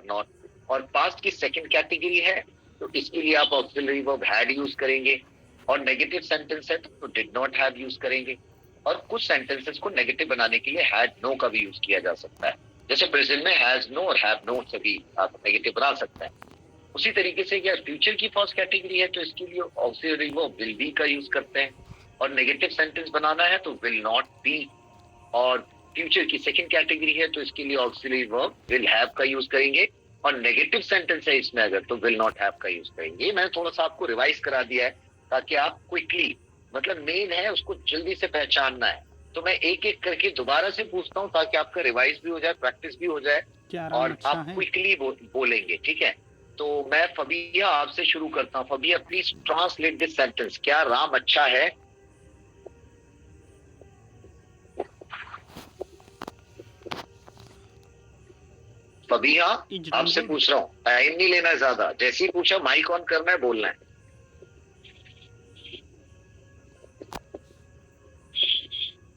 Not. और past की second category है तो इसके लिए आप ऑक्सिलरी वर्ब हैड यूज करेंगे, और नेगेटिव सेंटेंस है तो डिड नॉट हैव यूज करेंगे। और कुछ सेंटेंसेस को नेगेटिव बनाने के लिए हैड नो का भी यूज किया जा सकता है, जैसे प्रेजेंट में हैज नो और हैव नो से भी आप नेगेटिव बना सकते हैं। उसी तरीके से क्या फ्यूचर की फर्स्ट कैटेगरी है तो इसके लिए ऑक्सिलरी वर्ब विल बी का यूज करते हैं, और नेगेटिव सेंटेंस बनाना है तो विल नॉट बी। और फ्यूचर की सेकंड कैटेगरी है तो इसके लिए ऑक्सिलरी वर्ब विल हैव का यूज करेंगे, और नेगेटिव सेंटेंस है इसमें अगर तो विल नॉट हैव का यूज करेंगे। ये मैंने थोड़ा सा आपको रिवाइज करा दिया है ताकि आप क्विकली, मतलब मेन है उसको जल्दी से पहचानना है, तो मैं एक एक करके दोबारा से पूछता हूँ ताकि आपका रिवाइज भी हो जाए, प्रैक्टिस भी हो जाए, और आप क्विकली बोलेंगे, ठीक है। तो मैं फबिया आपसे शुरू करता हूँ। Fabia please translate this sentence, क्या राम अच्छा है? फबिया आपसे पूछ रहा हूँ, टाइम नहीं लेना ज्यादा, जैसे ही पूछा माइक ऑन करना है, बोलना है।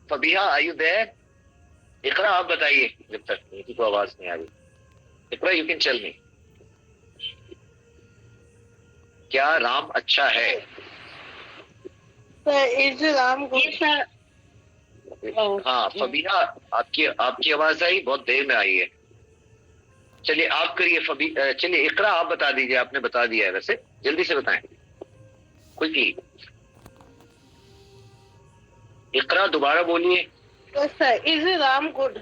Fabia are you there? Iqra आप बताइए जब तक किसी को आवाज नहीं आ रही। इकरा यू कैन टेल मी, क्या राम अच्छा है? Is Ram good? हाँ फबिया आपकी आवाज आई, बहुत देर में आई है। चलिए आप करिए चलिए इकरा आप बता दीजिए, आपने बता दिया है वैसे, जल्दी से बताएं क्विकली। इकरा दोबारा बोलिए। Is Ram good?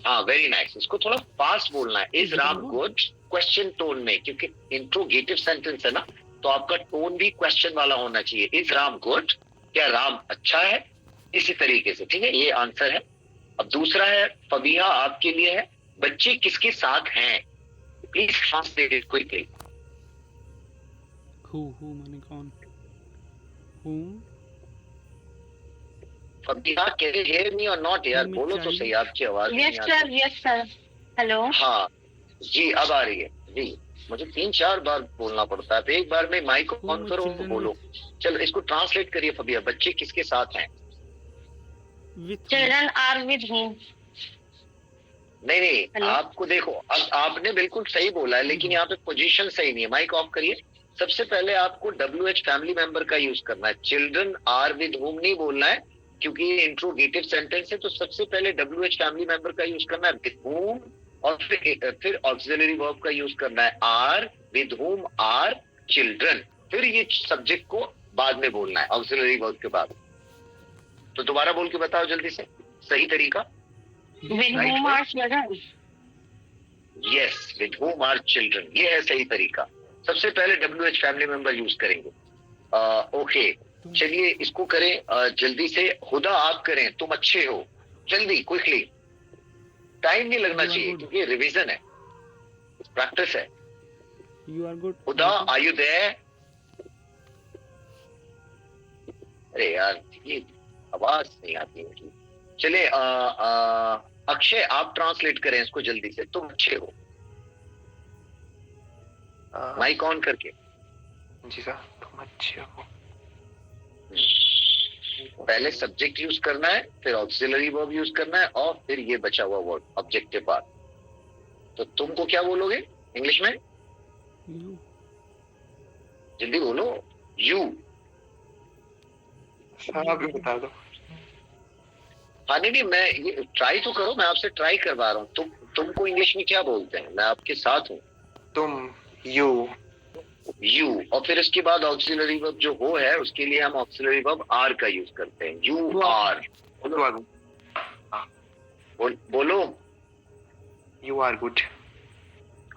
हाँ वेरी नाइस, इसको थोड़ा फास्ट बोलना है। Is Ram good question tone में, क्योंकि इंट्रोगेटिव सेंटेंस है ना, तो आपका टोन भी क्वेश्चन वाला होना चाहिए। इज राम गुड, क्या राम अच्छा है, इसी तरीके से, ठीक है। ये आंसर है। अब दूसरा है फबिया आपके लिए है, बच्चे किसके साथ हैं? Please translate it quickly. Who माने कौन? whom? Fabia can you hear मी और नॉट यार? बोलो तो सही, आपकी आवाज नहीं आ रही। Yes sir, hello. हाँ जी अब आ रही है जी। मुझे 3-4 बार बोलना पड़ता है, एक बार में माइक ऑन करो तो बोलो। चलो इसको ट्रांसलेट करिए फबिया, बच्चे किसके साथ हैं? Children are with him. नहीं आपको देखो, अब आपने बिल्कुल सही बोला है, लेकिन यहाँ पे पोजीशन सही नहीं है। माइक ऑफ करिए। सबसे पहले आपको WH फैमिली मेंबर का यूज करना है, चिल्ड्रन आर विद होम नहीं बोलना है, क्योंकि ये इंट्रोगेटिव सेंटेंस है। तो सबसे पहले WH फैमिली मेंबर का यूज करना है विद होम, और फिर ऑक्सिलरी वर्ब का यूज करना है are with whom are children, फिर ये सब्जेक्ट को बाद में बोलना है ऑक्सिलरी वर्ब के बाद। तो दोबारा बोल के बताओ जल्दी से सही तरीका। With whom are children? Yes, with whom are children, ये है सही तरीका। सबसे पहले WH फैमिली मेंबर यूज करेंगे। ओके चलिए इसको करें जल्दी से। हुदा आप करें, तुम अच्छे हो, जल्दी क्विकली, टाइम नहीं लगना चाहिए क्योंकि रिवीजन है, प्रैक्टिस है। You are good. Huda are you there? अरे यार ये आवाज नहीं आती है। चलिए अक्षय आप ट्रांसलेट करें इसको जल्दी से, तुम अच्छे हो, माइक ऑन करके। जी सर, तुम अच्छे हो। पहले सब्जेक्ट यूज करना है, फिर ऑक्सिलरी वर्ब यूज करना है, और फिर ये बचा हुआ वर्ड ऑब्जेक्टिव पार्ट। तो तुमको क्या बोलोगे इंग्लिश में? यू। जल्दी बोलो। यू। सर आप भी बता दो। हाँ नहीं मैं ये ट्राई तो करो, मैं आपसे ट्राई करवा रहा हूँ। तुमको इंग्लिश में क्या बोलते हैं? मैं आपके साथ हूँ। तुम, यू। यू, और फिर उसके बाद ऑक्सिलरी वर्ब जो हो है उसके लिए हम ऑक्सिलरी वर्ब आर का यूज करते हैं। You are. बोलो। You are good.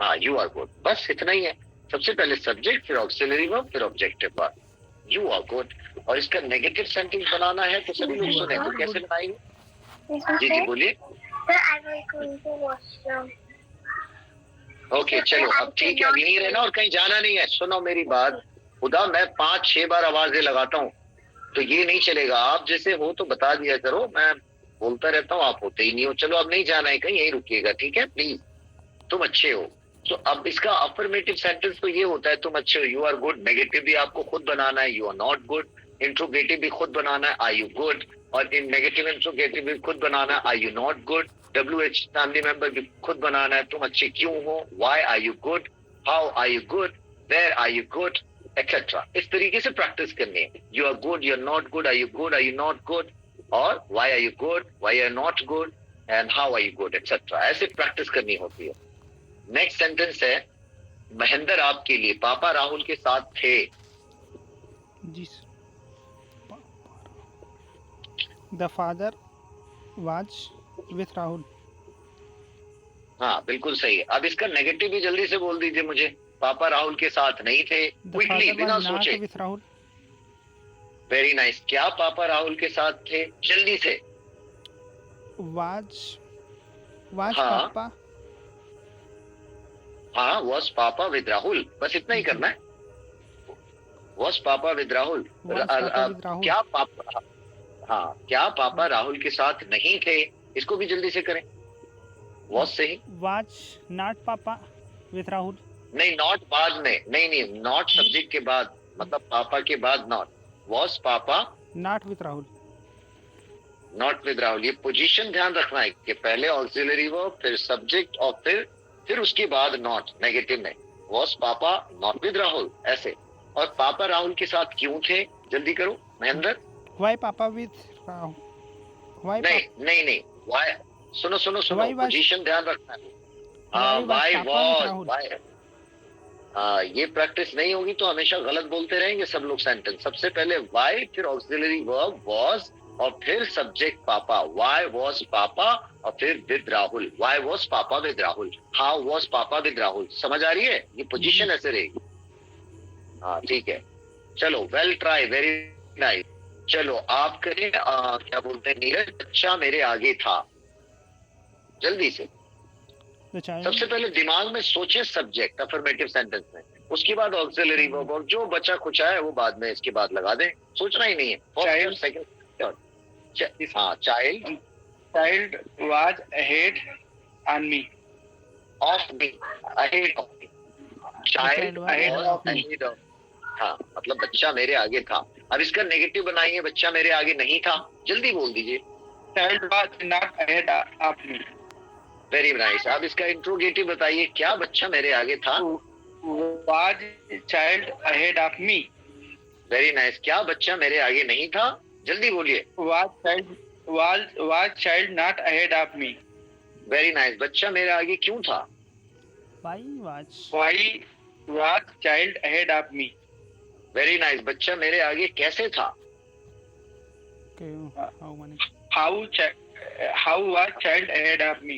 हाँ यू आर गुड, बस इतना ही है। सबसे पहले सब्जेक्ट, फिर ऑक्सिलरी वर्ब, फिर objective part. You are good. और इसका नेगेटिव सेंटेंस बनाना है तो सभी लोग सुने, तो कैसे बनाएंगे? जी जी बोलिए। ओके चलो अब ठीक है, अभी नहीं रहना और कहीं जाना नहीं है। सुनो मेरी बात खुदा, मैं 5-6 बार आवाजें लगाता हूँ तो ये नहीं चलेगा। आप जैसे हो तो बता दिया करो, मैं बोलता रहता हूँ, आप होते ही नहीं हो। चलो अब नहीं जाना है कहीं, यहीं रुकिएगा, ठीक है प्लीज। तुम अच्छे हो। तो अब इसका अफर्मेटिव सेंटेंस तो ये होता है तुम अच्छे हो, यू आर गुड। नेगेटिव भी आपको खुद बनाना है, you are not good. Interrogative भी खुद बनाना है, आर यू गुड। और इन नेगेटिव इंट्रोगेटिव भी खुद बनाना है, are you not good. WH family member भी खुद बनाना है। तुम अच्छे क्यों हो, why are you good, how are you good, where are you good, etc. इस तरीके से प्रैक्टिस करनी है। You are good, you are not good, are you good, are you not good, और why are you good, why are you not good, and how are you good, etc. ऐसे practice करनी होती है। Next sentence है, महेंद्र आपके लिए पापा राहुल के साथ थे। जी the father was with Rahul. हाँ बिल्कुल सही है। अब इसका नेगेटिव भी जल्दी से बोल दीजिए मुझे। पापा राहुल के साथ नहीं थे, द क्विकली फादर बिना वाज नॉट सोचे। विथ राहुल। Very nice. क्या पापा राहुल के साथ थे, जल्दी से। वाज वाज हाँ। पापा हाँ, वॉज पापा विद राहुल, बस इतना ही करना है। वॉज पापा विद राहुल। Was पापा with राहुल। क्या पापा, हाँ, क्या पापा राहुल के साथ नहीं थे, इसको भी जल्दी से करें। वॉज से ही, वाज नॉट पापा विथ राहुल। नहीं नॉट बाद में, नहीं नॉट सब्जेक्ट के बाद, मतलब पापा के बाद नॉट। वॉज पापा not with Rahul. Not with Rahul. ये पोजीशन ध्यान रखना है कि पहले ऑक्सिलरी वर्ब, फिर सब्जेक्ट, और फिर उसके बाद नॉट नेगेटिव में। वॉज पापा नॉट विद राहुल, ऐसे। और पापा राहुल के साथ क्यों थे, जल्दी करो महेंद्र। व्हाई पापा विथ राहुल। व्हाई नहीं वाई, सुनो Why was- पोजीशन ध्यान रखना है। Why was वाई पापा with राहुल? वॉज, ये प्रैक्टिस नहीं होगी तो हमेशा गलत बोलते रहेंगे सब लोग सेंटेंस। सबसे पहले वाई, फिर ऑक्सिलरी वर्ब वॉज, और फिर सब्जेक्ट पापा। वाई वॉज पापा, और फिर विद राहुल। वाई वॉज पापा विद राहुल, हाउ वॉज पापा विद राहुल। समझ आ रही है? ये पोजीशन ऐसे रहेगी। हाँ ठीक है, चलो वेल ट्राई, वेरी नाइस। चलो आप करें, क्या बोलते हैं नीरज, बच्चा मेरे आगे था, जल्दी से। द चाइल्ड सबसे पहले दिमाग में सोचे सब्जेक्ट अफर्मेटिव सेंटेंस में, उसके बाद ऑक्सिलरी वर्ब, और जो बचा खुचा है वो बाद में इसके बाद लगा दें, सोचना ही नहीं है। Child. सेकंड, हाँ child Child was ahead on me. Of me, ahead of me. Child was ahead ahead of of me. Ahead of, हाँ मतलब बच्चा मेरे आगे था। अब इसका नेगेटिव बनाइए, बच्चा मेरे आगे नहीं था, जल्दी बोल दीजिए। Child was not ahead of me. Very nice. अब इसका इंट्रोगेटिव बताइए, क्या बच्चा मेरे आगे था। Was child ahead of me? Very nice. क्या बच्चा मेरे आगे नहीं था, जल्दी बोलिए। Was child not ahead of me? Very nice. बच्चा मेरे आगे क्यों था। Why was Why was child ahead of me? Very nice. बच्चा मेरे आगे कैसे था। How many How was child ahead of me?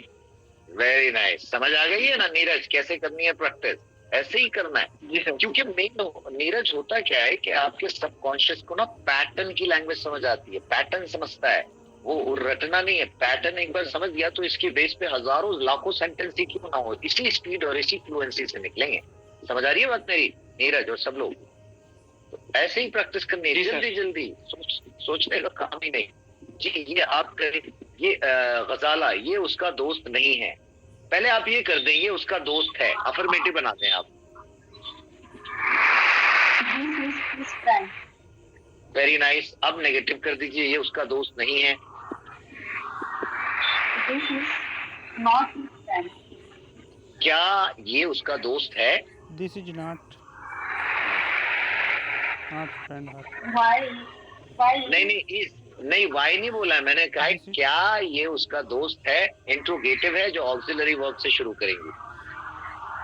Very nice. समझ आ गई है ना नीरज, कैसे करनी है प्रैक्टिस, ऐसे ही करना है। जी सर। क्योंकि मेन नीरज होता क्या है कि आपके सबकॉन्शियस को ना पैटर्न की लैंग्वेज समझ आती है, पैटर्न समझता है, वो रटना नहीं है। पैटर्न एक बार समझ गया तो इसके बेस पे हजारों लाखों सेंटेंस ही क्यों ना हो, इसी स्पीड और इसी फ्लुएंसी से निकलेंगे। समझ आ रही है बात मेरी नीरज और सब लोग। तो ऐसे ही प्रैक्टिस करनी है, जी सर। जल्दी जल्दी, सोचने का काम ही नहीं। जी ये आप करें, ये गजाला, ये उसका दोस्त नहीं है। पहले आप ये कर दें, ये उसका दोस्त है, अफर्मेटिव बना दें आप। This is his friend. Very nice. अब नेगेटिव कर दीजिए, ये उसका दोस्त नहीं है। This is not his friend. क्या ये उसका दोस्त है। This is not friend her. Why? नहीं वाई नहीं बोला है मैंने, कहा है कैसे? क्या ये उसका दोस्त है, इंट्रोगेटिव है जो ऑक्सिलरी वर्ब से शुरू करेंगे।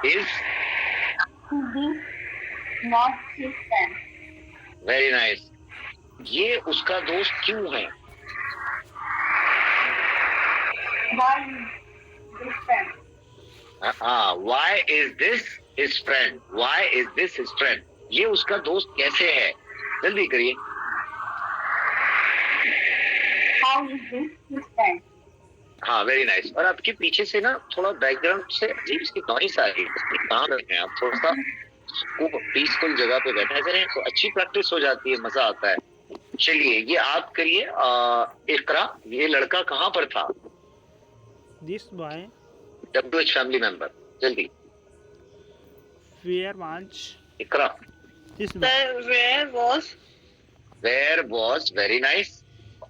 Is, This not his friend. Very nice. ये उसका दोस्त क्यों है। Why is this friend? हाँ, why is this his friend, why is this his friend, ये उसका दोस्त कैसे है, जल्दी करिए। How is this his friend? हाँ वेरी नाइस। और आपके पीछे से ना थोड़ा बैकग्राउंड से अजीब सी नॉइस आ रही है, कहाँ बैठे हैं आप, थोड़ा सा पीसफुल जगह पे बैठे करें तो अच्छी प्रैक्टिस हो जाती है, मजा आता है। चलिए ये आप करिए। इकरा, ये लड़का कहाँ पर था। This boy WH family member, जल्दी। Where was Iqra, this boy Where was? Where was, very nice.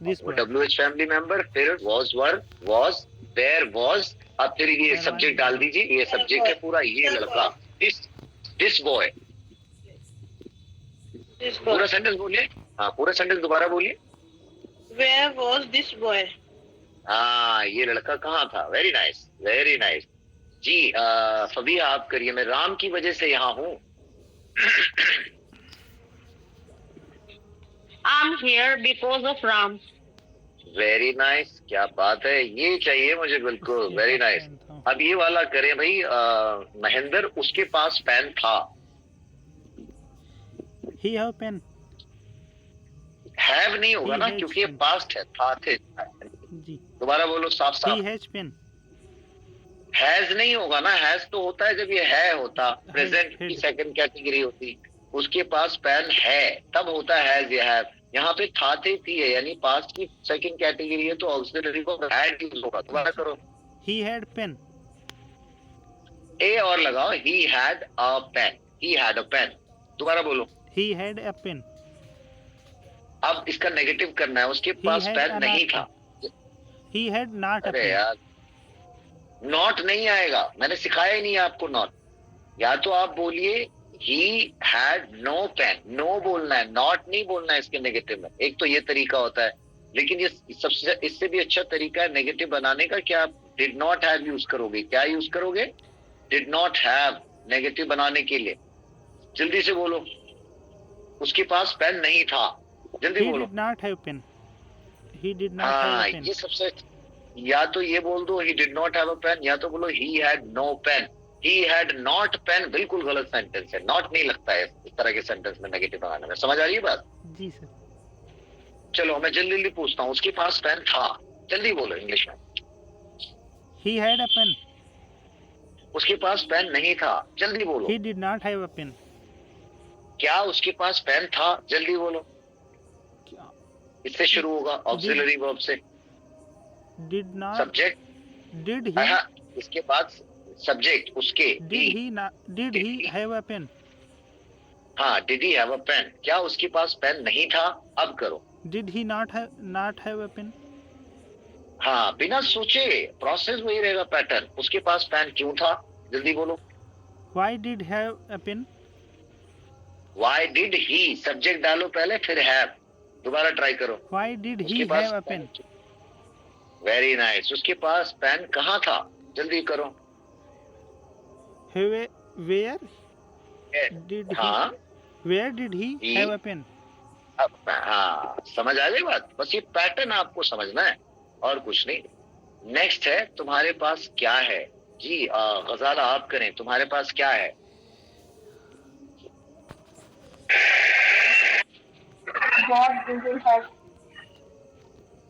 This boy WH family member, फिर was, were, was, There was, अब फिर ये There सब्जेक्ट was- डाल दीजिए, ये सब्जेक्ट है पूरा, ये There लड़का, this boy, This पूरा boy. सेंटेंस बोलिए, हाँ पूरा सेंटेंस दोबारा बोलिए। Where was this boy? हाँ ये लड़का कहाँ था? वेरी नाइस, वेरी नाइस जी। फबिया आप करिए, मैं राम की वजह से यहाँ हूँ। I'm here because of Ram. Very nice, क्या बात है, ये चाहिए मुझे बिल्कुल, उसके वेरी पास नाइस। पेन था। अब ये वाला करें भाई, महेंद्र उसके पास पेन था। He have pen. हैव नहीं होगा He ना, has क्योंकि ये pen. पास्ट है, था थे। जी। दोबारा बोलो साफ He साफ। has pen. हैज नहीं होगा ना, हैज तो होता है जब ये है होता, प्रेजेंट की had. सेकंड कैटेगरी होती। उसके पास पेन है तब होता है हैज या हैव। यहाँ पे था थे थी है, यानी पास्ट की सेकंड कैटेगरी है, तो ऑक्सिलरी को हैड यूज होगा। दोबारा करो, He had pen. ए और लगाओ, he had a pen, he had a pen. दोबारा बोलो। He had a pen. अब इसका नेगेटिव करना है, उसके पास had पेन a नहीं not था। He had not a अरे pen. यार, नॉट नहीं आएगा, मैंने सिखाया ही नहीं आपको नॉट। या तो आप बोलिए he had no pen, no बोलना है, नॉट नहीं बोलना है इसके नेगेटिव में। एक तो ये तरीका होता है, लेकिन ये सबसे इससे भी अच्छा तरीका है नेगेटिव बनाने का, कि आप डिड नॉट हैव यूज करोगे। क्या यूज करोगे? डिड नॉट हैव, नेगेटिव बनाने के लिए। जल्दी से बोलो, उसके पास पेन नहीं था, जल्दी He बोलो। did not have pen. He did not हाँ, have a pen. ये सबसे, या तो ये बोल दो he did not have a pen, या तो बोलो he had no pen. He had not pen बिल्कुल गलत सेंटेंस है, नॉट नहीं लगता है इस तरह के सेंटेंस में नेगेटिव बनाने में। समझ आ रही है बात? जी सर। चलो मैं जल्दी जल्दी पूछता हूँ, उसके पास पेन था, जल्दी बोलो इंग्लिश में। He had a pen. उसके पास पेन नहीं था, जल्दी बोलो। He did not have a pen. क्या उसके पास पेन था? जल्दी बोलो। क्या? इससे शुरू होगा, ऑक्सिलरी वर्ब से। Did not. Subject, Did he? इसके बाद सब्जेक्ट उसके, Did he not? Did he have a pen? हाँ, did he have a pen. क्या उसके पास पेन नहीं था? अब करो। Did he not have a pen? हाँ, बिना सोचे, प्रोसेस वही रहेगा, पैटर्न। उसके पास पेन क्यों था? जल्दी बोलो। Why did he have a pen? Why did he, subject डालो पहले, फिर हैव। दोबारा ट्राई करो। Why did he उसके पास have a pen? Very nice. उसके पास पेन कहाँ था? जल्दी करो। Where did he? हाँ, Where did he He- have a pen? अब हाँ, समझ आ गई बात। बस ये पैटर्न आपको समझना है और कुछ नहीं। नेक्स्ट है, तुम्हारे पास क्या है? जी गजाला आप करें, तुम्हारे पास क्या है? What do you have?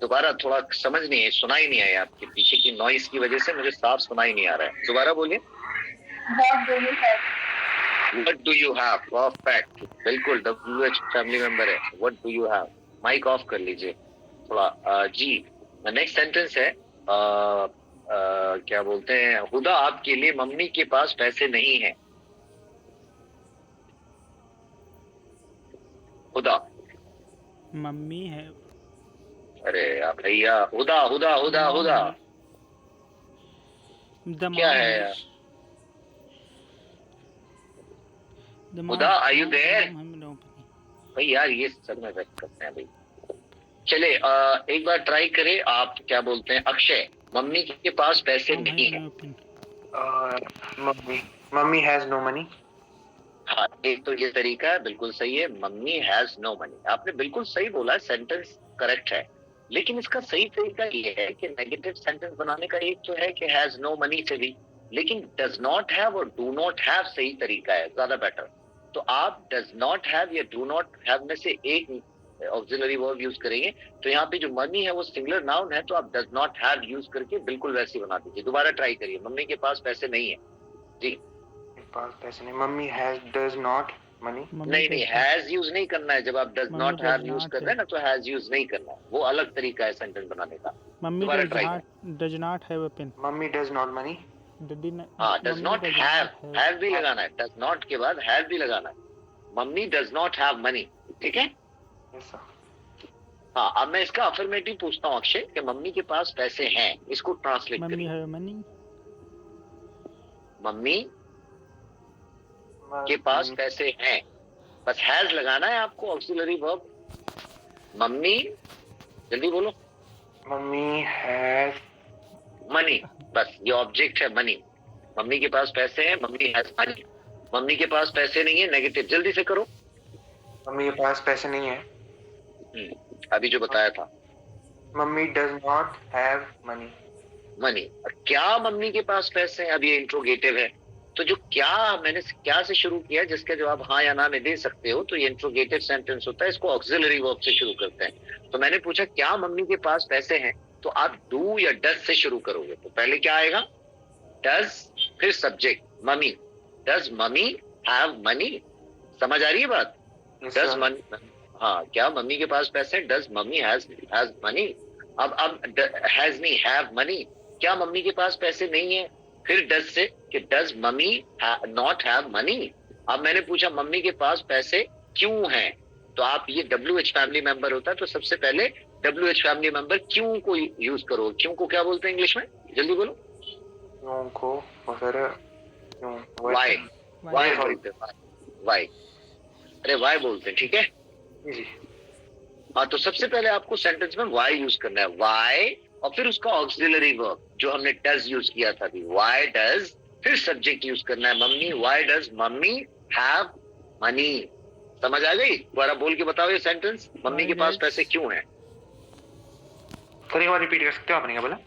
दोबारा, थोड़ा समझ नहीं है, सुनाई नहीं आया, आपके पीछे की नॉइस की वजह से मुझे साफ सुनाई नहीं आ रहा है। दोबारा बोलिए। What do you have? What do you have? Perfect, बिल्कुल WH फैमिली मेंबर है। What do you have? Mic off कर लीजिए थोड़ा। जी नेक्स्ट सेंटेंस है, क्या बोलते हैं, हुदा आपके लिए मम्मी के पास पैसे नहीं है। हुदा, मम्मी है। अरे यार भैया, हुदा हुदा हुदा हुदा The क्या mom है has- यार? The Huda, mom- are you there? हम लोग नहीं। भाई यार, ये सब में व्यक्त करते हैं भाई। चले एक बार ट्राई करें। आप क्या बोलते हैं, अक्षय, मम्मी के पास पैसे हम नहीं have है। no pen. Mummy has no money. हाँ, एक तो ये तरीका है, बिल्कुल सही है, मम्मी हैज नो मनी। आपने बिल्कुल सही बोला, सेंटेंस करेक्ट है। लेकिन इसका सही तरीका ये है कि नेगेटिव सेंटेंस बनाने का एक तो है कि हैज नो मनी से भी, लेकिन डज नॉट हैव और डू नॉट हैव सही तरीका है, ज्यादा बेटर। तो आप डज नॉट हैव या डू नॉट हैव में से एक ऑक्सिलरी वर्ब यूज करेंगे। तो यहाँ पे जो मनी है वो सिंगुलर नाउन है, तो आप डज नॉट हैव यूज करके बिल्कुल वैसे ही बना दीजिए। दोबारा ट्राई करिए, मम्मी के पास पैसे नहीं है। जी पास पैसे नहीं। Mummy does not money. Mummy नहीं के नहीं, पास- हैज यूज नहीं करना है। जब आप does mummy not does have use not कर रहे हैं ना, तो हैज यूज नहीं करना है, वो अलग तरीका है सेंटेंस बनाने का। मम्मी दोबारा does try not have a pen. Mummy does not money. हाँ, डज नॉट हैव, हैव भी लगाना है, डज नॉट के बाद हैव भी लगाना है। Mummy does not have money, ठीक है। Yes sir. हाँ, अब मैं इसका अफर्मेटिव पूछता हूँ अक्षय कि मम्मी के पास पैसे हैं, इसको ट्रांसलेट मम्मी करिए। Have money. मम्मी के पास पैसे हैं, बस हैज लगाना है आपको, ऑक्सिलरी वर्ब। मम्मी, जल्दी बोलो। मम्मी हैज मनी, बस ये ऑब्जेक्ट है मनी। मम्मी के पास पैसे हैं, मम्मी हैज मनी। मम्मी के पास पैसे नहीं है, नेगेटिव, जल्दी से करो। मम्मी के पास पैसे नहीं है। अभी जो बताया था, mummy does not have money. Money. क्या मम्मी के पास पैसे हैं, अब ये इंट्रोगेटिव है, तो जो क्या, मैंने क्या से शुरू किया, जिसका जवाब हाँ या ना में दे सकते हो, तो ये इंट्रोगेटिव सेंटेंस होता है, इसको ऑक्सिलरी वर्ब से शुरू करते हैं। तो मैंने पूछा क्या मम्मी के पास पैसे हैं, तो आप डू या डज से शुरू करोगे, तो पहले क्या आएगा, डज, फिर subject mummy. Does mummy have money? समझ आ रही है बात? डज मनी, हाँ, क्या मम्मी के पास पैसे हैं, डज मम्मी हैज मनी। अब हैज नहीं, हैव मनी। क्या मम्मी के पास पैसे नहीं है, फिर डज से कि does mummy not have money. अब मैंने पूछा मम्मी के पास पैसे क्यों हैं, तो आप ये WH फैमिली मेंबर होता है, तो सबसे पहले WH फैमिली मेंबर क्यों को यूज करो। क्यों को क्या बोलते हैं इंग्लिश में, जल्दी बोलो। क्यों को, और फिर क्यों, वाई, वाई बोलते हैं, वाई, अरे वाई बोलते हैं, ठीक है जी। हाँ। तो सबसे पहले आपको सेंटेंस में वाई यूज करना है, वाई, और फिर उसका ऑक्सिलरी वर्ब जो हमने डज यूज किया था अभी, वाई डज, फिर सब्जेक्ट यूज करना है mummy, why does mummy have money. समझ आ गई? दोबारा बोल के बताओ ये सेंटेंस, मम्मी के पास पैसे क्यों हैं। फिर एक बार रिपीट कर सकते हो आपने क्या बोला?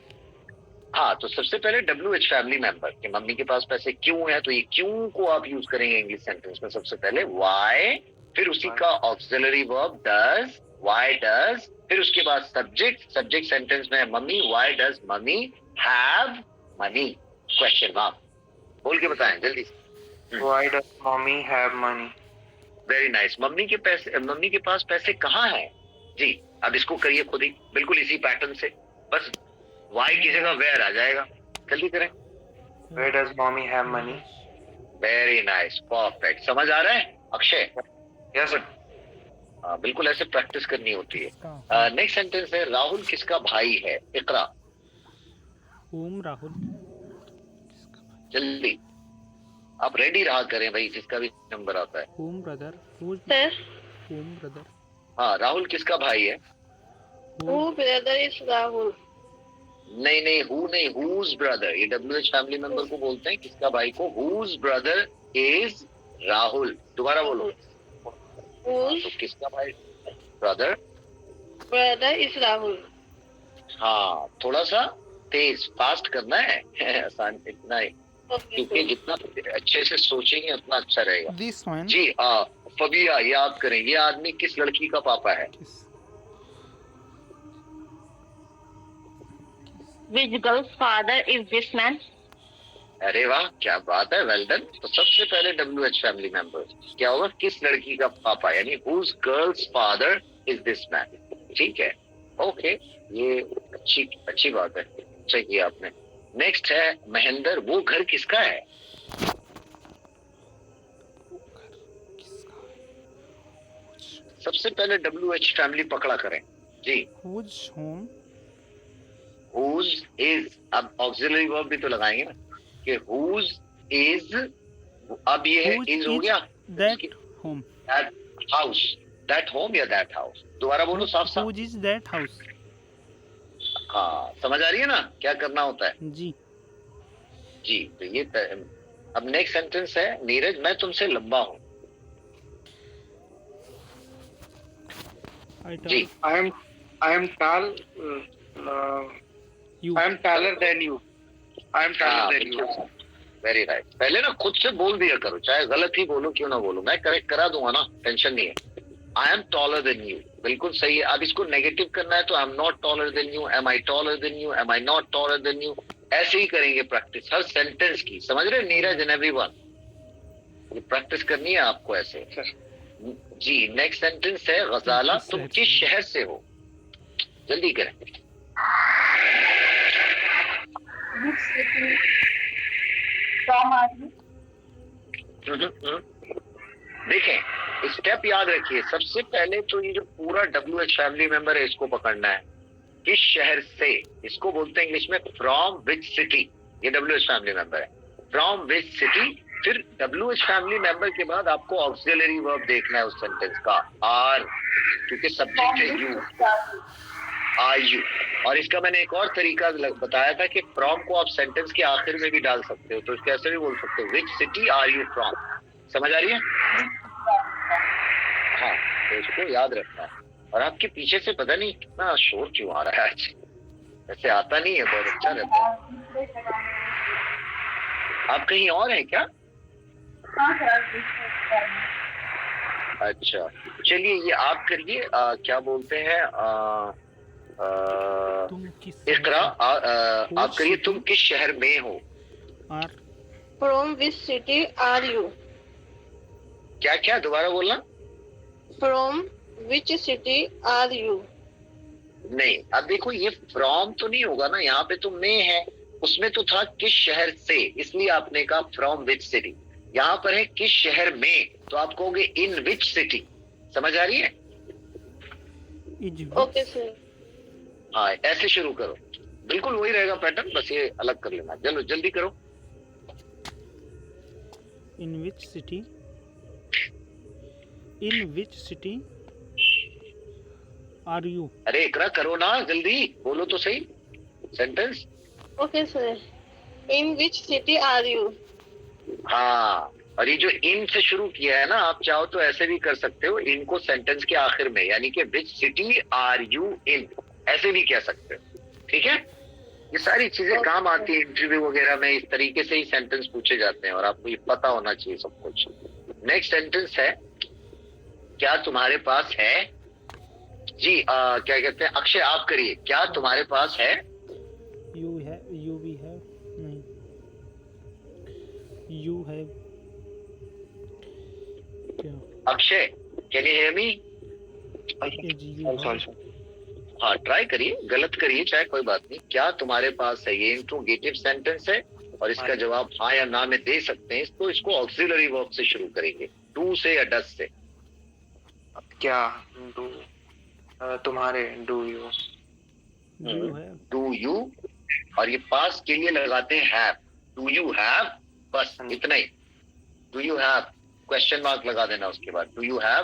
हाँ, तो सबसे पहले WH फैमिली मेंबर कि मम्मी के पास पैसे क्यों है, तो ये क्यों को आप यूज करेंगे इंग्लिश सेंटेंस में, सबसे पहले वाई, फिर उसी का auxiliary verb does, why does, फिर उसके बाद सब्जेक्ट, सब्जेक्ट सेंटेंस में mummy, why does mummy have money, question mark. बोल के बताएं जल्दी से। Why does mommy have money? Very nice. Mummy के पैसे, मम्मी के पास पैसे कहाँ हैं जी। अब इसको करिए खुद ही, बिल्कुल इसी पैटर्न से, बस वाई की जगह वेयर आ जाएगा, जल्दी करें। Where does mommy have money? Very nice, perfect. समझ आ रहा है अक्षय? Yes sir. हाँ, बिल्कुल ऐसे प्रैक्टिस करनी होती है। नेक्स्ट सेंटेंस है, राहुल किसका भाई है, इकरा whom राहुल। जल्दी, आप रेडी रहा करें भाई, जिसका भी नंबर आता है। whom brother, whose Sir, whom brother, हाँ, राहुल किसका भाई है? who brother is Rahul? नहीं नहीं, हु नहीं, हुज ब्रदर, ये WH फैमिली मेंबर को बोलते हैं, किसका भाई को, हुज ब्रदर इज राहुल। दोबारा बोलो। Whose तो किसका भाई, ब्रदर, brother is Rahul? हाँ, थोड़ा सा तेज, फास्ट करना है आसान इतना ही, Okay, क्योंकि sir. जितना अच्छे से सोचेंगे उतना अच्छा रहेगा this one, जी। फबिया, याद करें, ये आदमी किस लड़की का पापा है? kiss, Which girl's father is this man? अरे वाह, क्या बात है, वेल डन। तो सबसे पहले WH फैमिली मेंबर क्या होगा, किस लड़की का पापा, यानी whose girl's father is this man, ठीक है, ओके, ये अच्छी बात है, अच्छा किया आपने। नेक्स्ट है महेंद्र, वो घर किसका है? सबसे पहले WH फैमिली पकड़ा करें जी। whose whom, whose is, अब ऑक्सिलरी वर्ब भी तो लगाएंगे ना, कि whose is, अब ये है whose is हो is गया, that home, that house, that home या that house, दोबारा बोलो साफ साफ। whose is that house। हाँ, समझ आ रही है ना क्या करना होता है जी, जी। तो ये अब नेक्स्ट सेंटेंस है, नीरज मैं तुमसे लंबा हूँ I जी। tell I am tall. you, I am taller than you. I am taller than you. Very right. पहले ना खुद से बोल दिया करो, चाहे गलत ही बोलो क्यों ना बोलो, मैं करेक्ट करा दूंगा ना, टेंशन नहीं है। I am taller than you, बिल्कुल सही है। अब इसको नेगेटिव करना है तो I am not taller than you, am I taller than you, am I not taller than you, ऐसे ही करेंगे प्रैक्टिस हर सेंटेंस की, समझ रहे नीरज एंड एवरीवन, ये प्रैक्टिस करनी है आपको ऐसे जी। नेक्स्ट सेंटेंस है, गजाला तुम किस शहर से हो, जल्दी करें। Which city from are you? देखें, स्टेप याद रखिए, सबसे पहले तो ये जो पूरा WH फैमिली मेंबर है इसको पकड़ना है। किस शहर से, इसको बोलते हैं इंग्लिश में फ्रॉम विच सिटी। ये WH फैमिली मेंबर है, फ्रॉम विच सिटी। फिर WH फैमिली मेंबर के बाद आपको ऑक्सिलरी वर्ब देखना है उस सेंटेंस का, आर, क्योंकि सब्जेक्ट है यू, आर यू। और इसका मैंने एक और तरीका बताया था कि फ्रॉम को आप सेंटेंस के आखिर में भी डाल सकते हो, तो इसको ऐसे भी बोल सकते हो, which city are you from. समझ आ रही है? हाँ, तो इसको याद रखना है। और आपके पीछे से पता नहीं कितना शोर क्यों आ रहा है आज, ऐसे आता नहीं है, बहुत अच्छा रहता है। आप कहीं और हैं क्या? अच्छा, चलिए ये आप करिए, क्या बोलते हैं, तुम किस इकरा, आप करिए, तुम किस शहर में हो? Are From which city are you? क्या क्या, दोबारा बोलना। From which city are you? नहीं, अब देखो ये फ्रॉम तो नहीं होगा ना, यहाँ पे तो में है, उसमें तो था किस शहर से, इसलिए आपने कहा फ्रॉम विच सिटी। यहाँ पर है किस शहर में, तो आप कहोगे इन विच सिटी। समझ आ रही है? Is Okay, sir. हाँ, ऐसे शुरू करो, बिल्कुल वही रहेगा पैटर्न, बस ये अलग कर लेना। चलो जल्दी करो। In which city, in which city are you. अरे इकरा करो ना, जल्दी बोलो तो सही sentence. Okay, sir. In which city are you? हाँ, और ये जो इन से शुरू किया है ना, आप चाहो तो ऐसे भी कर सकते हो, इनको सेंटेंस के आखिर में, यानी कि which city are you in, ऐसे भी कह सकते हो। ठीक है, ये सारी चीजें काम आती है इंटरव्यू वगैरह में, इस तरीके से ही सेंटेंस पूछे जाते हैं और आपको ये पता होना चाहिए सब कुछ। नेक्स्ट सेंटेंस है, क्या तुम्हारे पास है? जी, क्या कहते हैं, अक्षय आप करिए, क्या तुम्हारे पास है? यू है, यू भी है, नहीं, यू है क्या? Akshay, can you hear me? Is you है? हाँ, ट्राई करिए, गलत करिए चाहे, कोई बात नहीं। क्या तुम्हारे पास है, ये इंट्रोगेटिव सेंटेंस है और इसका जवाब हाँ या ना में दे सकते हैं। तो इसको ऑक्सिलरी वर्ब से शुरू करेंगे, टू से या डस से। क्या, डू, तुम्हारे, डू यू, यू है, डू यू, और ये पास के लिए लगाते हैं हैव, डू यू हैव, बस इतना ही। Do you have, question mark लगा देना उसके बाद, डू यू हैव,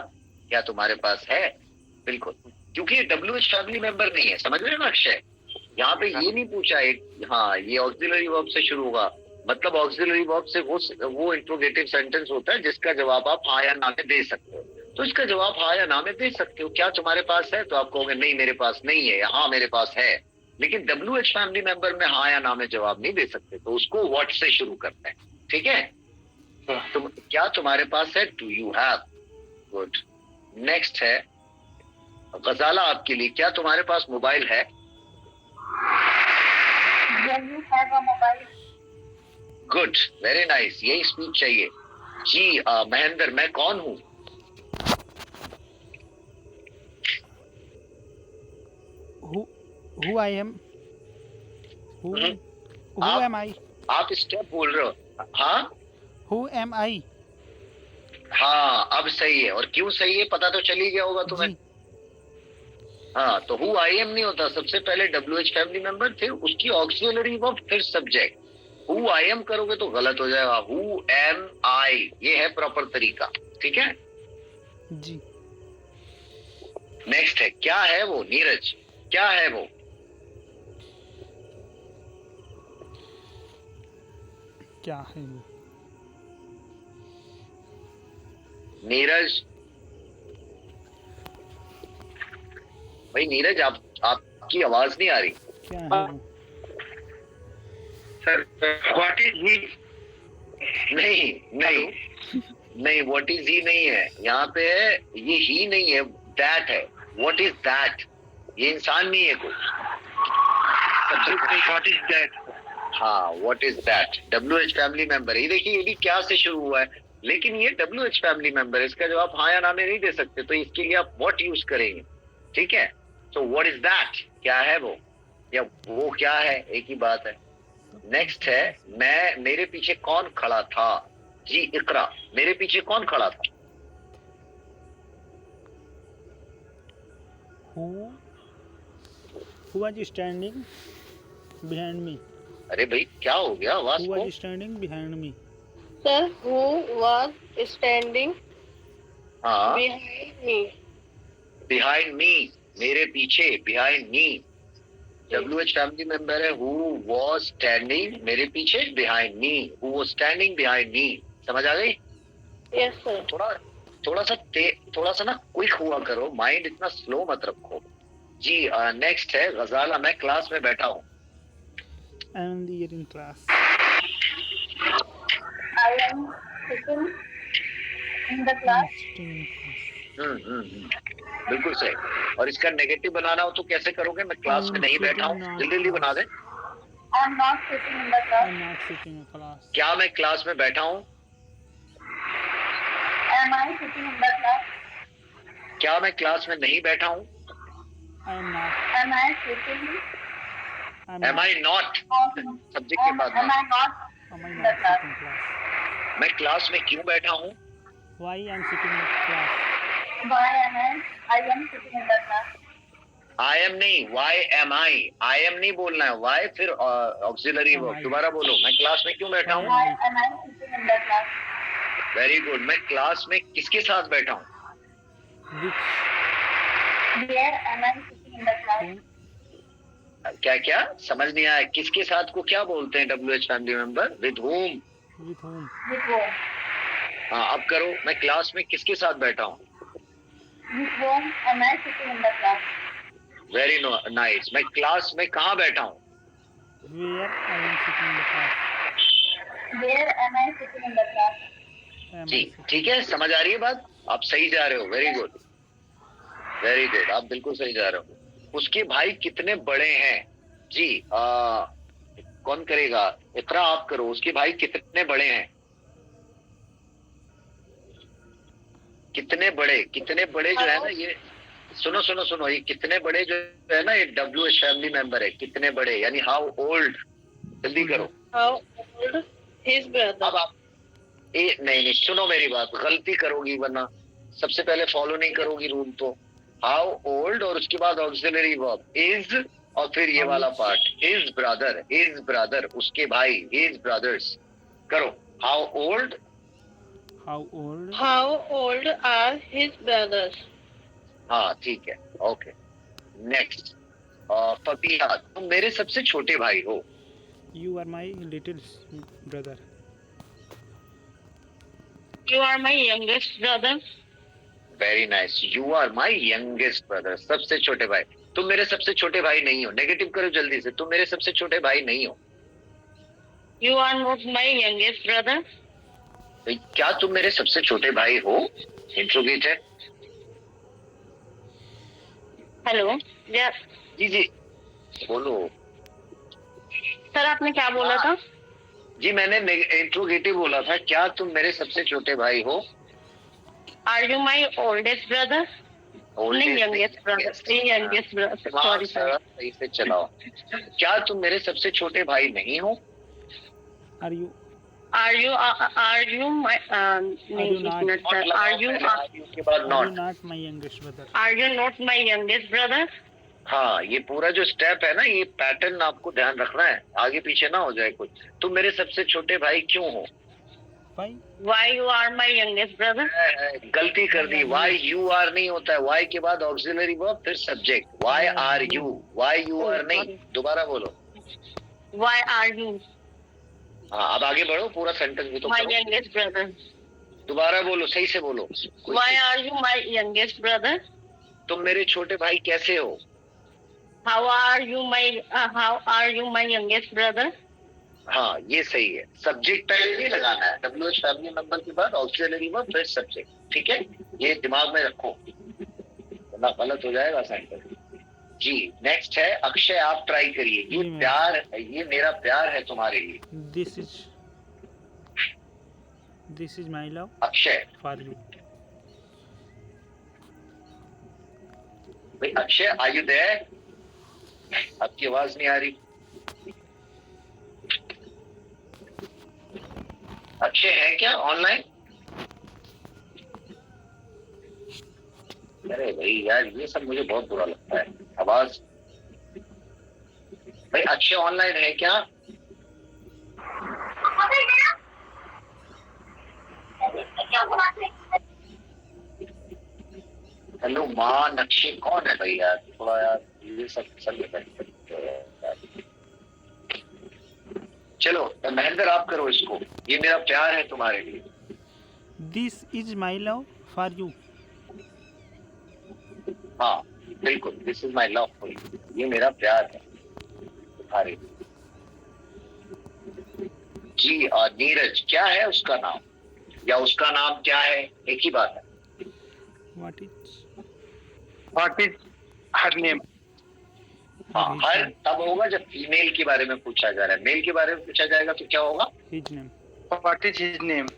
क्या तुम्हारे पास है? बिल्कुल, क्योंकि ये WH फैमिली मेंबर नहीं है, समझ रहे हैं ना अक्षय? यहाँ पे ये नहीं पूछा है, हाँ ये ऑक्सिलरी वर्ब से शुरू होगा, मतलब ऑक्सिलरी वर्ब से वो इंट्रोगेटिव सेंटेंस होता है जिसका जवाब आप हाँ या ना में दे सकते हो। तो इसका जवाब हाँ या ना में दे सकते हो। क्या तुम्हारे पास है, तो आप कहोगे नहीं मेरे पास नहीं है, या हाँ मेरे पास है। लेकिन WH फैमिली मेंबर में हाँ या ना में जवाब नहीं दे सकते, तो उसको व्हाट से शुरू करते हैं। ठीक है, तुम, क्या तुम्हारे पास है, do you have. Good. Next है गजाला आपके लिए, क्या तुम्हारे पास मोबाइल है? गुड, वेरी नाइस, यही स्पीच चाहिए। जी महेंद्र, मैं कौन हूँ? who I am, who आप- am I, आप स्टेप बोल रहे हो। हाँ who am I, हाँ, अब सही है। और क्यों सही है पता तो चल ही गया होगा तुम्हें। जी, हाँ, तो हु आई एम नहीं होता, सबसे पहले WH फैमिली मेंबर थे, उसकी ऑक्सिलरी वर्ब फिर सब्जेक्ट। हु आई एम करोगे तो गलत हो जाएगा, हु एम आई, ये है प्रॉपर तरीका। ठीक है, जी, नेक्स्ट है, क्या है वो? नीरज, क्या है वो? क्या है वो? नीरज भाई, नीरज आपकी आवाज नहीं आ रही। क्या है वो? Sir, what is he? नहीं नहीं नहीं, व्हाट इज ही नहीं है, यहाँ पे है, ये ही नहीं है, दैट है। व्हाट इज दैट, ये इंसान नहीं है कोई। What is that? हाँ, what is that, WH family member है। ये देखिए, ये भी क्या से शुरू हुआ है, लेकिन ये WH फैमिली मेंबर है, इसका जवाब हाँ या ना में नहीं दे सकते, तो इसके लिए आप व्हाट यूज करेंगे। ठीक है, तो व्हाट इज दैट, क्या है वो, या वो क्या है, एक ही बात है। नेक्स्ट है, मेरे पीछे कौन खड़ा था? जी इकरा, मेरे पीछे कौन खड़ा था? Who was standing behind me? अरे भाई क्या हो गया आवाज Who को? was standing behind me? Sir, who was standing हाँ, behind me? behind me, मेरे पीछे, behind me. WH family member है. Who was standing, मेरे पीछे, behind me. Who was standing behind me. समझ आ गई? Yes, sir. थोड़ा सा ना क्विक हुआ करो, माइंड इतना स्लो मत रखो. जी नेक्स्ट है गजाला. मैं क्लास में बैठा हूँ. I am there in class. I am sitting in the class. Sitting in class. बिल्कुल सही. और इसका नेगेटिव बनाना हो तो कैसे करोगे? मैं क्लास में नहीं बैठा हूँ. जल्दी जल्दी बना दे. I am not sitting in the I class. am not sitting in class. क्या मैं क्लास में बैठा हूँ? Am I sitting in the class? क्या मैं क्लास में नहीं बैठा हूँ? I am not. Am I sitting? Am I not? Subject के बाद Am में. I not? Am I not sitting in class? मैं क्लास में क्यों बैठा हूँ? Why I am sitting in class? Why am I? I am sitting in the class. I am नहीं, why am I? I am नहीं बोलना है. Why फिर ऑक्सिलरी Am वर्ब. I? दोबारा बोलो. मैं क्लास में क्यों बैठा हूँ? Why am I sitting in the class? Very good. मैं क्लास में किसके साथ बैठा हूँ? Which? Where am I sitting in the class? Whom? क्या क्या समझ नहीं आया. किसके साथ को क्या बोलते हैं WH family member? With home. With whom? With whom? हाँ अब करो. मैं क्लास में किसके साथ बैठा हूँ? With whom am I sitting in the class? Very nice. मैं क्लास में कहाँ बैठा हूँ? Where I am sitting in the class? Where am I sitting in the class? Am I ji sitting? ठीक है. समझ आ रही है बात? आप सही जा रहे हो. Very good, very good. आप बिल्कुल सही जा रहे हो. उसके भाई कितने बड़े हैं? जी कौन करेगा? इतना आप करो. उसके भाई कितने बड़े हैं? कितने बड़े जो है ना ये सुनो सुनो सुनो. ये कितने बड़े जो है ना ये WH फैमिली मेंबर है. कितने बड़े यानी हाउ ओल्ड. जल्दी करो. How old his brother? अब आप नहीं सुनो मेरी बात. गलती करोगी वरना सबसे पहले फॉलो नहीं करोगी रूल. तो हाउ ओल्ड और उसके बाद ऑक्सिलरी वर्ब इज और फिर ये वाला पार्ट हिज ब्रदर उसके भाई हिज ब्रदर्स. करो. How old. How old? How old are his brothers? हाँ ठीक है. Okay next. फतिहा. तुम मेरे सबसे छोटे भाई हो. You are my little brother. You are my youngest brother. Very nice. You are my youngest brother. सबसे छोटे भाई. तुम मेरे सबसे छोटे भाई नहीं हो. नेगेटिव करो जल्दी से. तुम मेरे सबसे छोटे भाई नहीं हो. You are not my youngest brother. क्या तुम मेरे सबसे छोटे भाई हो? इंट्रोगेट है. Hello. Yeah. जी जी बोलो. सर आपने क्या बोला था? जी मैंने इंट्रोगेटिव बोला था. क्या तुम मेरे सबसे छोटे भाई हो? Are you my oldest brother? नहीं youngest brother. Youngest brother. Sorry sir. सही से चलाओ. क्या तुम मेरे सबसे छोटे भाई नहीं हो? Are you? Are you my नहीं not? not sir. Are you के बाद Are you not. not my youngest brother? are you not my youngest brother? हाँ ये पूरा जो स्टेप है ना ये पैटर्न आपको ध्यान रखना है. आगे पीछे ना हो जाए कुछ. तुम मेरे सबसे छोटे भाई क्यों हो? Why? Why you are my youngest brother? गलती कर दी. वाई यू आर नहीं होता है. वाई के बाद ऑक्सिलरी वर्ब फिर subject. Why are you. Why you are नहीं. दोबारा बोलो. Why are you हाँ अब आगे बढ़ो. पूरा सेंटेंस भी तो my करो. youngest brother? दोबारा बोलो. सही से बोलो. Why are you my youngest brother? तुम मेरे छोटे भाई कैसे हो? How are you my youngest brother? हाँ ये सही है. सब्जेक्ट पहले नहीं लगाना है. WH फैमिली मेंबर के बाद ऑक्सिलरी वर्ब फिर सब्जेक्ट. ठीक है ये दिमाग में रखो वरना गलत हो जाएगा सेंटेंस. जी नेक्स्ट है अक्षय. आप ट्राई करिए. ये जी, मैं- प्यार ये मेरा प्यार है तुम्हारे लिए. This is my love Akshay. for you. भाई अक्षय आर यू देयर? आपकी आवाज नहीं आ रही. अक्षय है क्या ऑनलाइन? अरे भाई यार ये सब मुझे बहुत बुरा लगता है. आवाज भाई अच्छे ऑनलाइन है क्या? हेलो माँ नक्शे कौन है भाई यार, थोड़ा यार ये सब चल रहा है। चलो महेंद्र आप करो इसको, ये मेरा प्यार है तुम्हारे लिए। This is my love for you. हाँ बिल्कुल, this is my love for you, ये मेरा प्यार है तुम्हारे लिए। जी नीरज क्या है उसका नाम, या उसका नाम क्या है, एक ही बात है। What is her name? हाँ his हर name? तब होगा जब फीमेल के बारे में पूछा जा रहा है, मेल के बारे में पूछा जाएगा तो क्या होगा? His name. What is his name?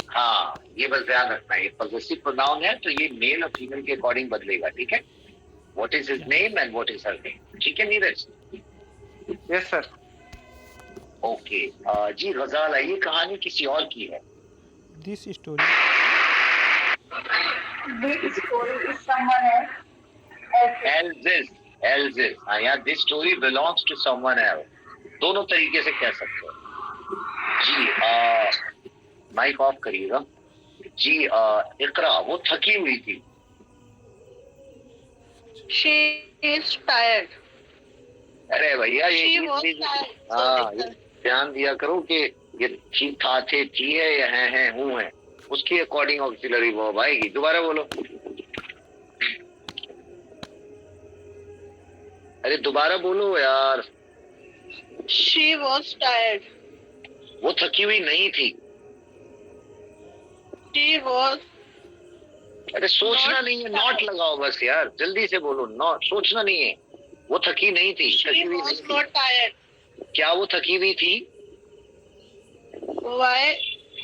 हाँ ये बस ध्यान रखना है, ये पॉजेसिव प्रोनाउन है तो ये मेल और फीमेल के अकॉर्डिंग बदलेगा, ठीक है। What is his name and what is her name, ठीक है नीरज? Yes, sir. ओके जी गजाल, ये कहानी किसी और की है। This story. This story is someone else. Elvis, हाँ यहाँ this story belongs to someone else, दोनों तरीके से कह सकते हो जी। माइक ऑफ करिएगा जी। इकरा वो थकी हुई थी। She is tired. अरे भैया ये She चीज was चीज- tired. हाँ Sorry, ये sir. ध्यान दिया करो कि ये थी था थे थी है या है हूँ है, उसकी अकॉर्डिंग ऑक्सिलरी वर्ब आएगी। दोबारा बोलो, अरे दोबारा बोलो यार। She was tired. वो थकी हुई नहीं थी। She was अरे सोचना Not नहीं है, tired. नॉट लगाओ बस यार, जल्दी से बोलो, नॉट सोचना नहीं है। वो थकी नहीं थी, थकी she हुई was नहीं थी। not tired. क्या वो थकी हुई थी? Why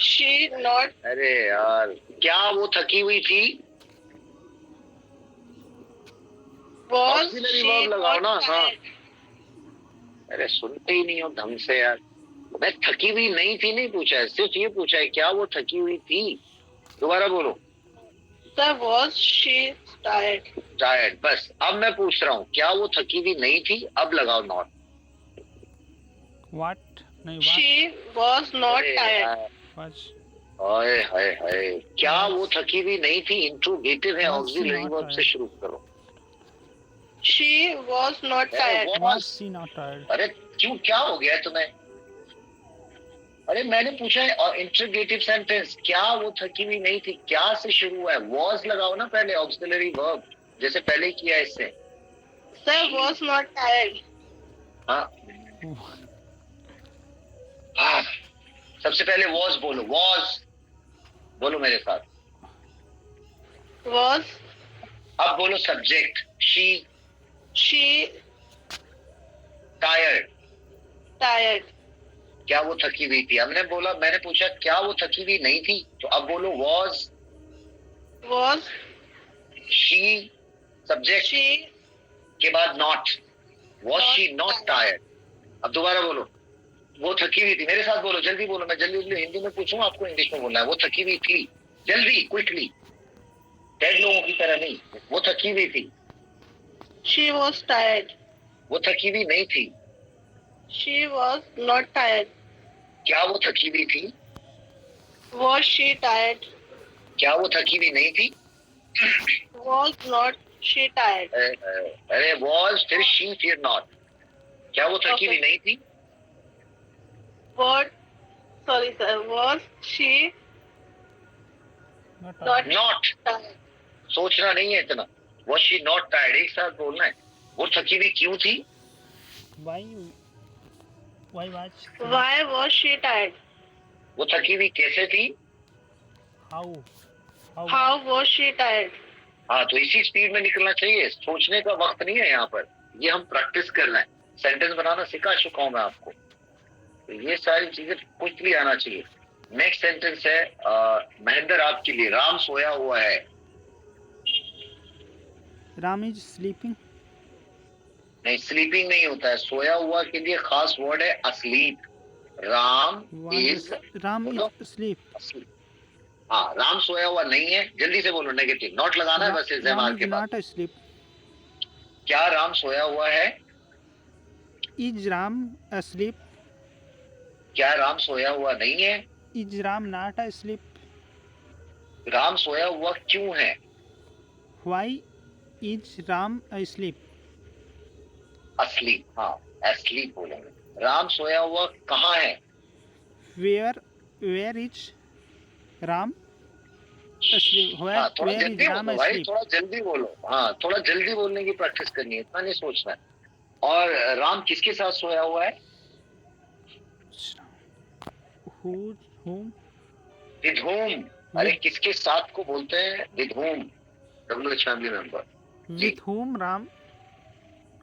she not अरे यार क्या वो थकी हुई थी? was Auxiliary she verb लगाओ not ना, हाँ। tired? अरे सुनते ही नहीं हो ढंग से यार। मैं थकी हुई नहीं थी नहीं पूछा है, सिर्फ ये पूछा है क्या वो थकी हुई थी। दोबारा बोलो, Sir, was she tired? Tired. बस अब मैं पूछ रहा हूँ क्या वो थकी हुई नहीं थी, अब लगाओ नॉट। What? नहीं what She was not tired. was हाय हाय हाय, क्या वो थकी हुई नहीं थी, इंट्रोगेटिव है, Was she auxiliary not verb से tired? शुरू करो। She was not tired. was she not tired? अरे क्यों, क्या हो गया तुम्हें? अरे मैंने पूछा है और इंट्रोगेटिव सेंटेंस, क्या वो थकी हुई नहीं थी, क्या से शुरू है, वॉज लगाओ ना पहले, ऑक्सिलरी वर्ब जैसे पहले किया इससे। Sir was not tired. हाँ हाँ, सबसे पहले वॉज बोलो, वॉज बोलो मेरे साथ। Was अब बोलो subject, she she tired, tired? क्या वो थकी हुई थी। हमने बोला, मैंने पूछा क्या वो थकी हुई नहीं थी, तो अब बोलो was Was she, subject she के बाद not, was Not she not tired. Tired. अब दोबारा बोलो, वो थकी हुई थी। मेरे साथ बोलो, जल्दी बोलो, मैं जल्दी जल्दी हिंदी में पूछूंगा, आपको इंग्लिश में बोलना है। वो थकी हुई थी, जल्दी क्विकली, डेड लोगों की तरह नहीं। वो थकी हुई थी, she was tired? वो थकी हुई नहीं थी। She was not tired. क्या वो थकी हुई थी, Was she tired? क्या वो थकी हुई नहीं थी। Was not she tired? अरे वॉज फिर शी फिर नॉट, क्या वो थकी हुई Okay. नहीं थी। What? Sorry, sir. Was she Not not tired. Not, tired? सोचना नहीं है इतना, वॉज शी नॉट टायर्ड, एक साथ बोलना है। वो थकी हुई क्यों थी, Why was she? Why was she tired? वो थकी हुई कैसे थी। How How was she tired? हाँ तो इसी स्पीड में निकलना चाहिए, सोचने का वक्त नहीं है यहाँ पर, ये हम प्रैक्टिस कर रहे हैं। सेंटेंस बनाना सिखा चुका हूँ मैं आपको, तो ये सारी चीजें क्विकली आना चाहिए। नेक्स्ट सेंटेंस है महेंद्र आपके लिए, राम सोया हुआ है। Ram is sleeping. नहीं, स्लीपिंग नहीं होता है, सोया हुआ के लिए खास वर्ड है असलीप। राम इज Ram बोलो। is asleep. asleep। हाँ राम सोया हुआ नहीं है, जल्दी से बोलो, नेगेटिव नॉट लगाना है बस इस Ram मार is के बाद। not asleep. क्या राम सोया हुआ है, Is Ram asleep? क्या राम सोया हुआ नहीं है? Is Ram not asleep? Ram सोया हुआ क्यों है? Why is Ram asleep? asleep, हाँ asleep बोलेंगे। राम सोया हुआ कहाँ है? Where is Ram asleep? हाँ, थोड़ा Where is जल्दी Ram बोलो भाई, asleep? थोड़ा जल्दी बोलो। हाँ, थोड़ा जल्दी बोलने की प्रैक्टिस करनी है, इतना नहीं सोचना है। और राम किसके साथ सोया हुआ है? Whom? With home. अरे किसके साथ को बोलते हैं with home? WH family member. With whom Ram?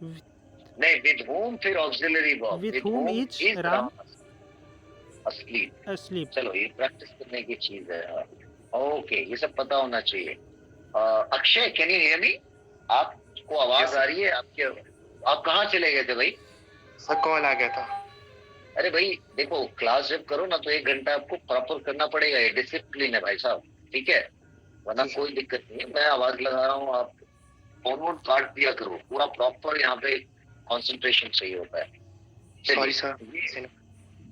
नहीं, विद होम फिर auxiliary verb. With whom is Ram asleep। asleep? चलो, ये प्रैक्टिस करने की चीज है। ओके, ये सब पता होना चाहिए। अक्षय, कैन यू हियर मी? आपको आवाज आ रही है? आप कहाँ चले गए थे भाई? सर कॉल आ गया था। अरे भाई देखो, क्लास जब करो ना तो 1 घंटा आपको प्रॉपर करना पड़ेगा। ये डिसिप्लिन है भाई साहब, ठीक है? वरना कोई दिक्कत नहीं है। मैं आवाज लगा रहा हूँ, आप फोन वोन काट दिया करो। पूरा प्रॉपर यहाँ पे कंसंट्रेशन चाहिए होता है। Sorry sir.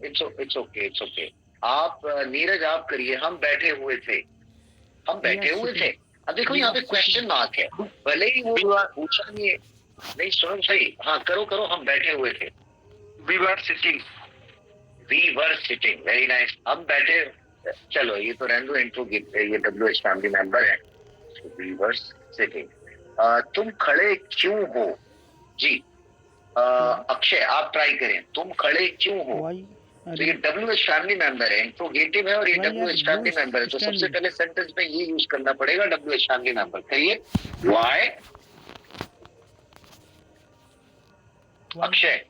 It's okay. आप नीरज आप करिए। हम बैठे हुए थे। अब देखो यहाँ पे क्वेश्चन मार्क है, भले ही वो पूछा नहीं है। नहीं, सुनो सही। हाँ, करो। हम बैठे हुए थे। We were sitting. Very nice. हम बैठे। चलो, ये तो रहने दो, इंट्रो ये WH फैमिली मेंबर है। We were sitting। तुम खड़े क्यों हो? जी, अक्षय आप ट्राई करें। तुम खड़े क्यों हो? Why? तो ये WH फैमिली मेंबर है, इंट्रोगेटिव है, और ये Why WH are family you member है। तो सबसे standing? पहले सेंटेंस में ये यूज करना पड़ेगा, WH फैमिली मेंबर। कहिए, वाई। अक्षय।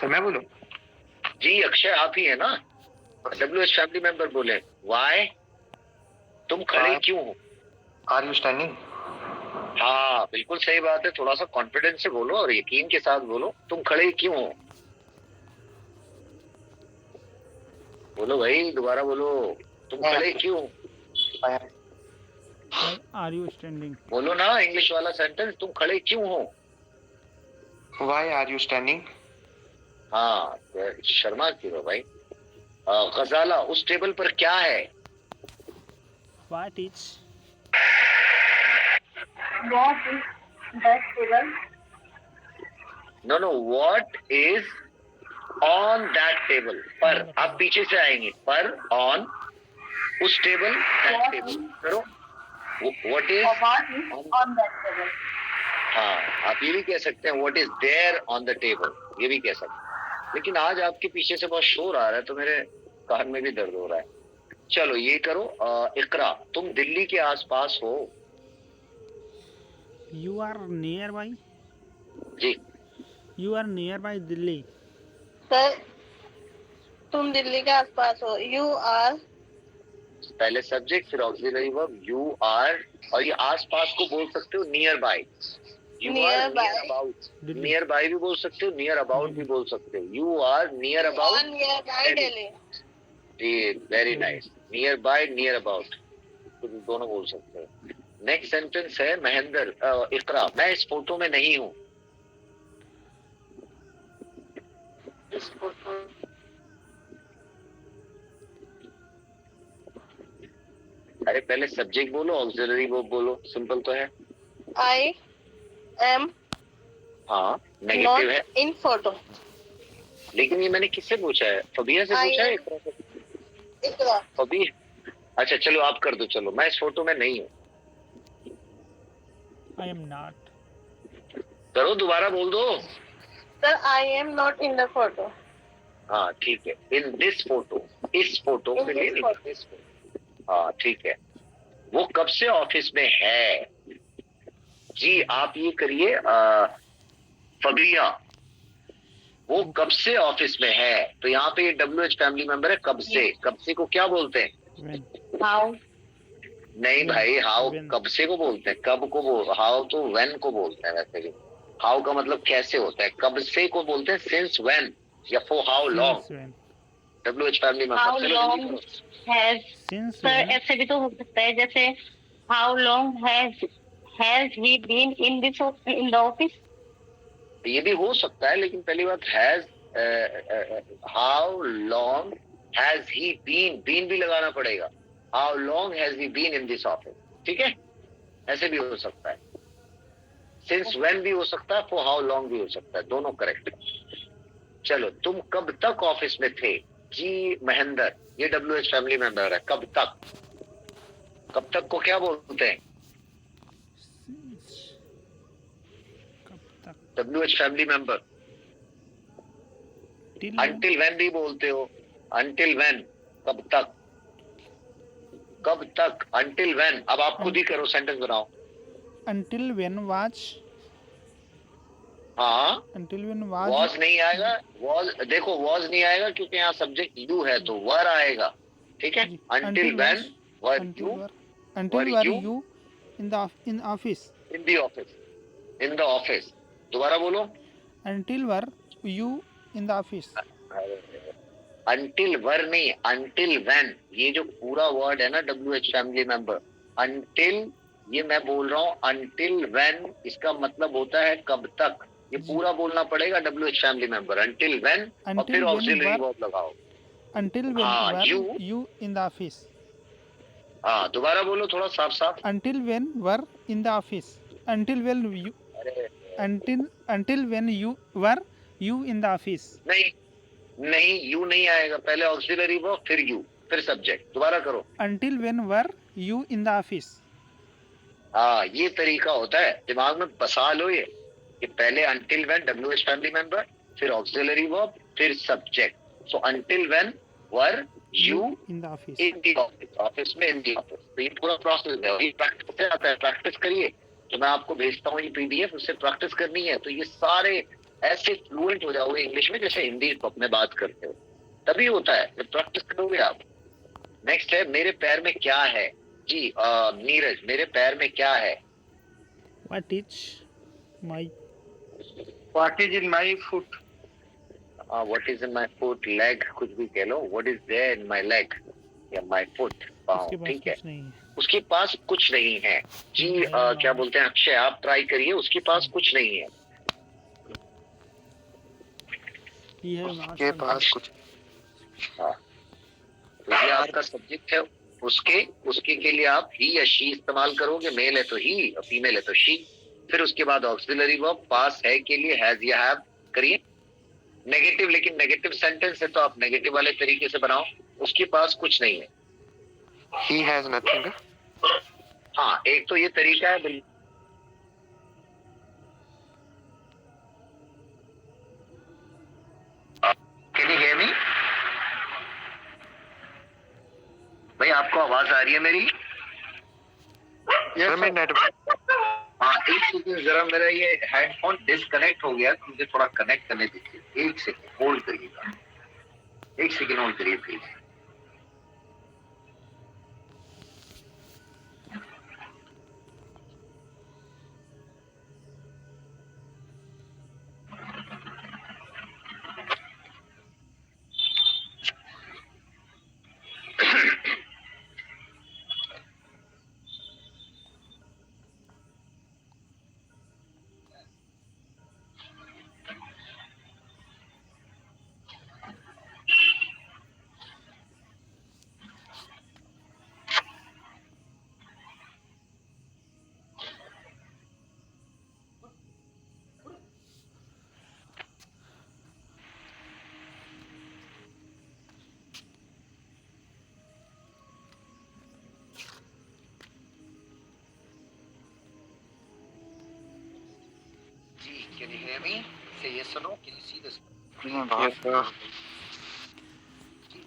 सर मैं बोलूं? जी अक्षय, आप ही है ना? WH फैमिली मेंबर बोले, वाई। तुम खड़े हाँ। क्यों हो? Are you standing? हाँ, बिल्कुल सही बात है। थोड़ा सा कॉन्फिडेंस से बोलो और यकीन के साथ बोलो। तुम खड़े क्यों हो? बोलो भाई, दोबारा बोलो। तुम खड़े क्यों? Why are you standing? बोलो ना इंग्लिश वाला सेंटेंस, तुम खड़े क्यों हो? Why are you standing? हाँ, शर्मा क्यों हो भाई? गजाला, उस टेबल पर क्या है? What is? What is that table? No, what is on that table? पर, आप पीछे से आएंगे। पर, ऑन, उस टेबल, दैट टेबल करो। What is What is on that table? हाँ, आप ये भी कह सकते हैं what is there on the table, ये भी कह सकते हैं। लेकिन आज आपके पीछे से बहुत शोर आ रहा है तो मेरे कान में भी दर्द हो रहा है। चलो ये करो। इकरा, तुम दिल्ली के आसपास हो? You are nearby. जी, You are nearby Delhi. सर, तुम दिल्ली के आसपास हो। You are पहले सब्जेक्ट फिर ऑक्सिलरी वर्ब यू आर, और ये आसपास को बोल सकते हो nearby. You are Nearby. Near about. Nearby भी बोल सकते हो, नियर अबाउट भी बोल सकते हो। You are near about nearby Delhi. Very nice. Nearby, near about, तुम दोनों बोल सकते हो। नेक्स्ट सेंटेंस है महेंद्र। इकरा, मैं इस फोटो में नहीं हूँ। इस फोटो अरे पहले सब्जेक्ट बोलो, ऑक्सिलरी वर्ब बोलो, सिंपल तो है। I am हाँ, नेगेटिव है। not in photo. लेकिन ये मैंने किससे पूछा है? फबिया से पूछा है? इकरा से? इकरा। फबिया, अच्छा चलो आप कर दो। चलो, मैं इस फोटो में नहीं हूँ। I am not. करो, दोबारा बोल दो। Sir, I am not in the photo. हाँ ठीक है। इन दिस फोटो, इस फोटो In के लिए this photo. this photo। हाँ ठीक है। वो कब से ऑफिस में है? जी आप ये करिए फबिया, वो कब से ऑफिस में है? तो यहाँ पे WH फैमिली मेंबर है। कब से, कब से को क्या बोलते हैं? When? How? नहीं भाई, हाउ When? कब से को बोलते हैं, कब को बोल। हाउ तो व्हेन को बोलते हैं वैसे भी। हाउ का मतलब कैसे होता है, कब से को बोलते हैं सिंस व्हेन या for how long. Since when? WH family How member. चलो long जल्दी करो। has? Since Sir, when? ऐसे भी तो हो सकता है, जैसे How long has he been in the office? ये भी हो सकता है, लेकिन पहली बात has, how long has he been भी लगाना पड़ेगा। How long has he been in this office, ठीक है, ऐसे भी हो सकता है। सिंस व्हेन भी हो सकता है, फॉर हाउ लॉन्ग भी हो सकता है, दोनों करेक्ट। चलो, तुम कब तक ऑफिस में थे? जी महेंद्र, ये WH फैमिली मेंबर है। कब तक, कब तक को क्या बोलते हैं? कब तक? WH family member. Till until when भी बोलते हो। अंटिल व्हेन, कब तक, कब तक, अंटिल व्हेन। अब आप खुद ही करो, सेंटेंस बनाओ। until when was? हाँ, Until when was? वॉज नहीं आएगा। वॉज, देखो वॉज नहीं आएगा क्योंकि यहाँ सब्जेक्ट यू है, तो वर आएगा, ठीक है। जी, until until when was- were until you, were until were were you you in the in office? In the office, in the office. दोबारा बोलो। Until were you in the office? Until were नहीं, until when. ये जो पूरा word है ना WH family member, until, ये मैं बोल रहा हूँ अंटिल व्हेन, इसका मतलब होता है कब तक। ये पूरा बोलना पड़ेगा WH family member, until when, और Until फिर when ऑक्सिलरी were- वर्ब लगाओ। Until when हाँ, were you- you in the office? हाँ, दोबारा बोलो थोड़ा साफ साफ। Until when were in the office? Until when you अरे until when you were you in the office? नहीं, नहीं, यू नहीं आएगा, पहले ऑक्सिलरी वर्ब, फिर यू, फिर सब्जेक्ट। दोबारा करो। Until when were you in the office? हाँ, ये तरीका होता है, दिमाग में बसा लो ये, कि पहले until when WH family member, फिर ऑक्सिलरी वर्ब, फिर subject. So until when were you in the office. In the office, office में इन दी ऑफिस। तो ये पूरा प्रोसेस है, ये प्रैक्टिस से आता है। प्रैक्टिस करिए, तो मैं आपको भेजता हूँ ये PDF, उससे प्रैक्टिस करनी है, तो ये सारे ऐसे फ्लुएंट हो जाओगे इंग्लिश में जैसे हिंदी में बात करते हो। तभी होता है जब प्रैक्टिस करोगे आप। नेक्स्ट है, मेरे पैर में क्या है? जी नीरज, मेरे पैर में क्या है? What is my What is in my foot? What is in my foot, leg, कुछ भी कह लो। What is there in my leg या माय फुट, उसके पाँव, पास ठीक है। कुछ नहीं है. उसके पास कुछ नहीं है। जी क्या बोलते हैं अक्षय, आप ट्राई करिए, उसके पास कुछ नहीं है। He has not के some- पास कुछ हाँ, तो ये आपका सब्जेक्ट है। उसके, उसके के लिए आप ही या शी इस्तेमाल करोगे। मेल है तो ही और फीमेल है तो शी। फिर उसके बाद ऑक्सिलरी वर्ब, पास है के लिए हैज या हैव करिए। नेगेटिव, लेकिन नेगेटिव सेंटेंस है तो आप नेगेटिव वाले तरीके से बनाओ। उसके पास कुछ नहीं है। He has nothing. हाँ, एक तो ये तरीका है। कैन यू हियर मी? भाई आपको आवाज आ रही है मेरी? सर मैं नेटवर्क हाँ, एक सेकंड, जरा मेरा ये हेडफोन डिस्कनेक्ट हो गया, तो मुझे थोड़ा कनेक्ट करने दीजिए। एक सेकंड होल्ड करिएगा, एक सेकंड होल्ड करिए please. Can you hear me? Say yes or no. Can you see the screen? Yes, sir.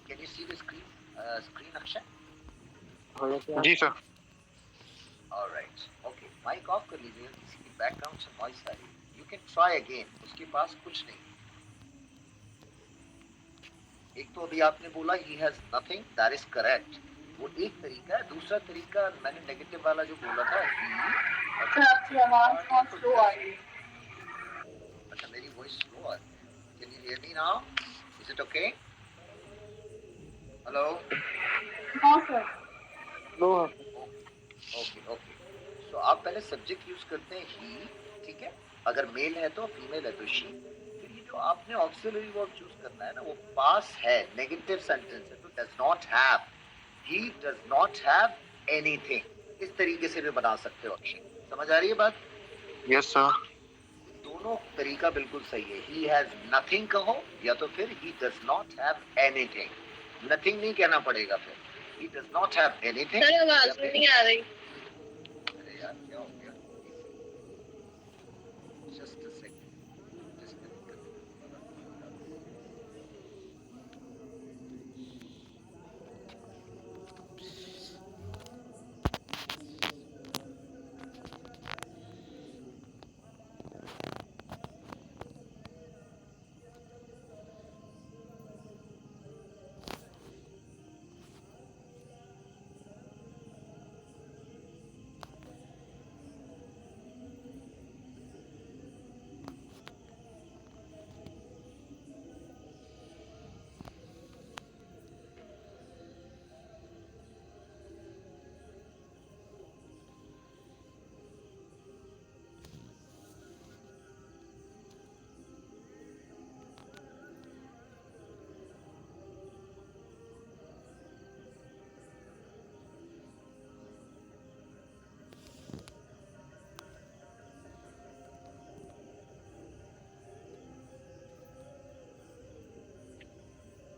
Can you see the screen? Screen, Akshay? जी sir. All right. Okay. Mic off कर लीजिए, किसी की background से noise आ रही है। You can try again. उसके पास कुछ नहीं। एक तो अभी आपने बोला he has nothing, that is correct. वो एक तरीका है। दूसरा तरीका मैंने नेगेटिव वाला जो बोला था आपकी आवाज बहुत स्लो आ रही है. अच्छा, मेरी वॉइस स्लो है। Can you hear me now? Is it okay? Hello? हाँ सर. Okay okay. तो आप पहले सब्जेक्ट यूज करते हैं ही, ठीक है, अगर मेल है तो, फीमेल है तो शी। फिर ये जो आपने ऑक्सिलरी वर्ब चूज करना है ना, वो पास है, नेगेटिव सेंटेंस है, तो does not have, he does not have anything. इस तरीके से भी बना सकते हो अक्षय। समझ आ रही है बात? Yes, sir. दोनों तरीका बिल्कुल सही है। ही हैज नथिंग कहो या तो फिर ही does not have anything. Nothing नहीं कहना पड़ेगा फिर, ही does not have anything. Sir आवाज नहीं आ रही। अरे यार क्या हो गया? जस्ट अ सेकंड, डिस्कनेक्ट कर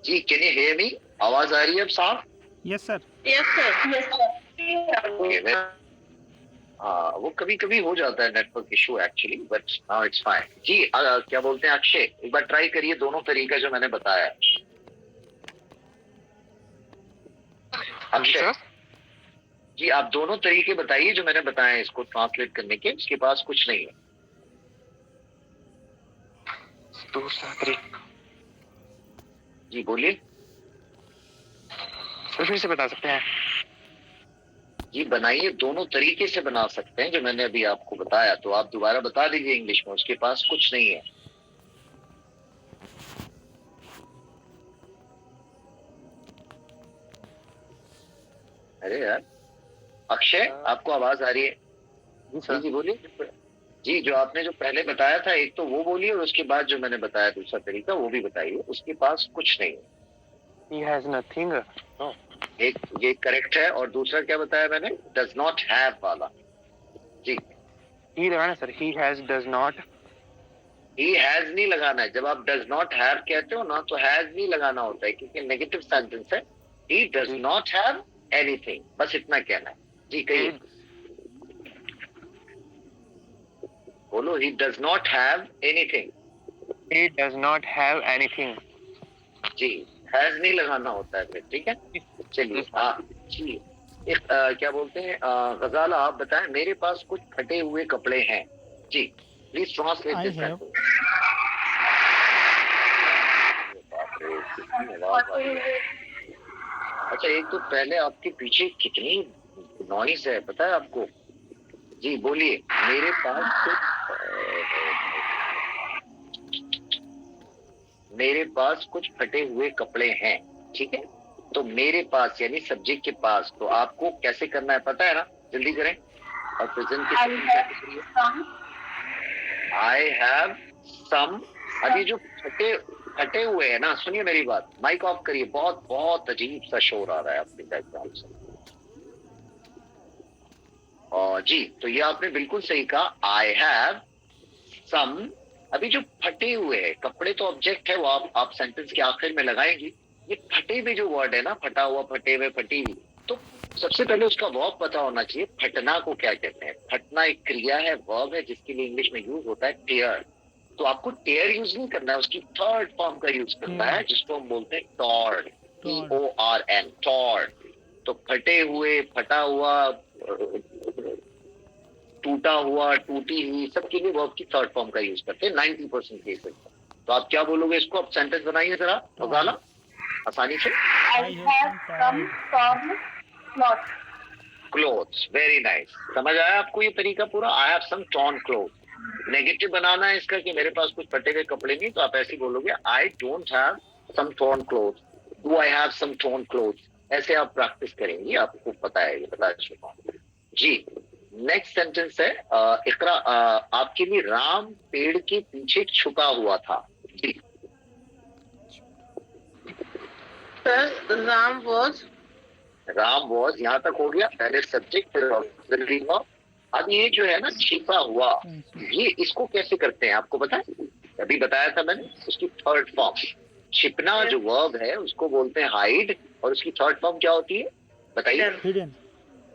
जी, कैन यू हियर मी? आवाज आ रही है अब साफ? Yes sir. Yes sir. हाँ, वो कभी कभी हो जाता है network issue actually, but now it's fine. जी क्या बोलते हैं अक्षय, एक बार ट्राई करिए दोनों तरीका जो मैंने बताया है। अक्षय Sir? जी, आप दोनों तरीके बताइए जो मैंने बताए हैं इसको ट्रांसलेट करने के। उसके पास कुछ नहीं है। दूसरा तरीका जी बोलिए। सर फिर से बता सकते हैं? जी बनाइए, दोनों तरीके से बना सकते हैं जो मैंने अभी आपको बताया। तो आप दोबारा बता दीजिए इंग्लिश में। उसके पास कुछ नहीं है। अरे यार अक्षय, आपको आवाज आ रही है? जी जी जी बोलिए। जी, जो आपने जो पहले बताया था एक तो वो बोलिए, और उसके बाद जो मैंने बताया दूसरा तरीका वो भी बताइए। उसके पास कुछ नहीं है। He has nothing. No. एक ये करेक्ट है, और दूसरा क्या बताया मैंने? डज नॉट हैव वाला। जी, He लगाना sir, he has does not. He has नहीं लगाना है। जब आप डज नॉट हैव कहते हो ना, तो हैज नहीं लगाना होता है, क्योंकि नेगेटिव सेंटेंस है। He does not have anything, बस इतना कहना है। जी कहिए, बोलो। He does not have anything. He does not have anything. जी, हैज नहीं लगाना होता है फिर, ठीक है। चलिए हाँ जी, एक क्या बोलते हैं गजाला, आप बताएं। मेरे पास कुछ फटे हुए कपड़े हैं। जी please translate I this have. अच्छा, एक तो पहले आपके पीछे कितनी नॉइस है पता है आपको? जी बोलिए। मेरे पास कुछ फटे हुए कपड़े हैं, ठीक है। तो मेरे पास यानी सब्जेक्ट के पास, तो आपको कैसे करना है पता है ना? जल्दी करें। और प्रेजेंट की आई हैव सम। अभी जो फटे हुए हैं ना, सुनिए मेरी बात, माइक ऑफ करिए। बहुत बहुत अजीब सा शोर आ रहा है आपके बैकग्राउंड से। और जी, तो ये आपने बिल्कुल सही कहा, आई हैव सम। अभी जो फटे हुए हैं कपड़े, तो ऑब्जेक्ट है, वो आप सेंटेंस के आखिर में लगाएंगी। ये फटे में जो वर्ड है ना, फटा हुआ, फटे हुए, फटी हुई, तो सबसे पहले उसका वर्ब पता होना चाहिए। फटना को क्या कहते हैं? फटना एक क्रिया है, वर्ब है, जिसके लिए इंग्लिश में यूज होता है टेयर। तो आपको टेयर यूज नहीं करना है, उसकी थर्ड फॉर्म का यूज करना है, जिसको हम बोलते हैं टॉर्ड। TORN, toured. तो फटे हुए, फटा हुआ, टूटा हुआ, टूटी हुई, सबके लिए वर्ब की थर्ड फॉर्म का यूज करते हैं 90% केसेस। तो आप क्या बोलोगे इसको? आप सेंटेंस बनाइए जरा गाला आसानी से। I have some torn clothes. Clothes, very nice. समझ आया आपको ये तरीका पूरा? I have some torn clothes. Negative बनाना है इसका कि मेरे पास कुछ फटे हुए कपड़े नहीं, तो आप ऐसे बोलोगे, I don't have some torn clothes, do I have some torn clothes. ऐसे आप प्रैक्टिस करेंगे, आपको पता है, ये बता चुका हूं। जी नेक्स्ट सेंटेंस है इकरा, आपके लिए राम पेड़ के पीछे छुपा हुआ था। जी, Sir, राम वॉज यहाँ तक हो गया, पहले सब्जेक्ट फिर ऑक्सिलरी वर्ब। अब ये जो है ना छिपा हुआ, ये इसको कैसे करते हैं आपको पता है? अभी बताया था मैंने, उसकी थर्ड फॉर्म छिपना जो वर्ब है उसको बोलते हैं हाइड, और उसकी थर्ड फॉर्म क्या होती है बताइए? हिडन।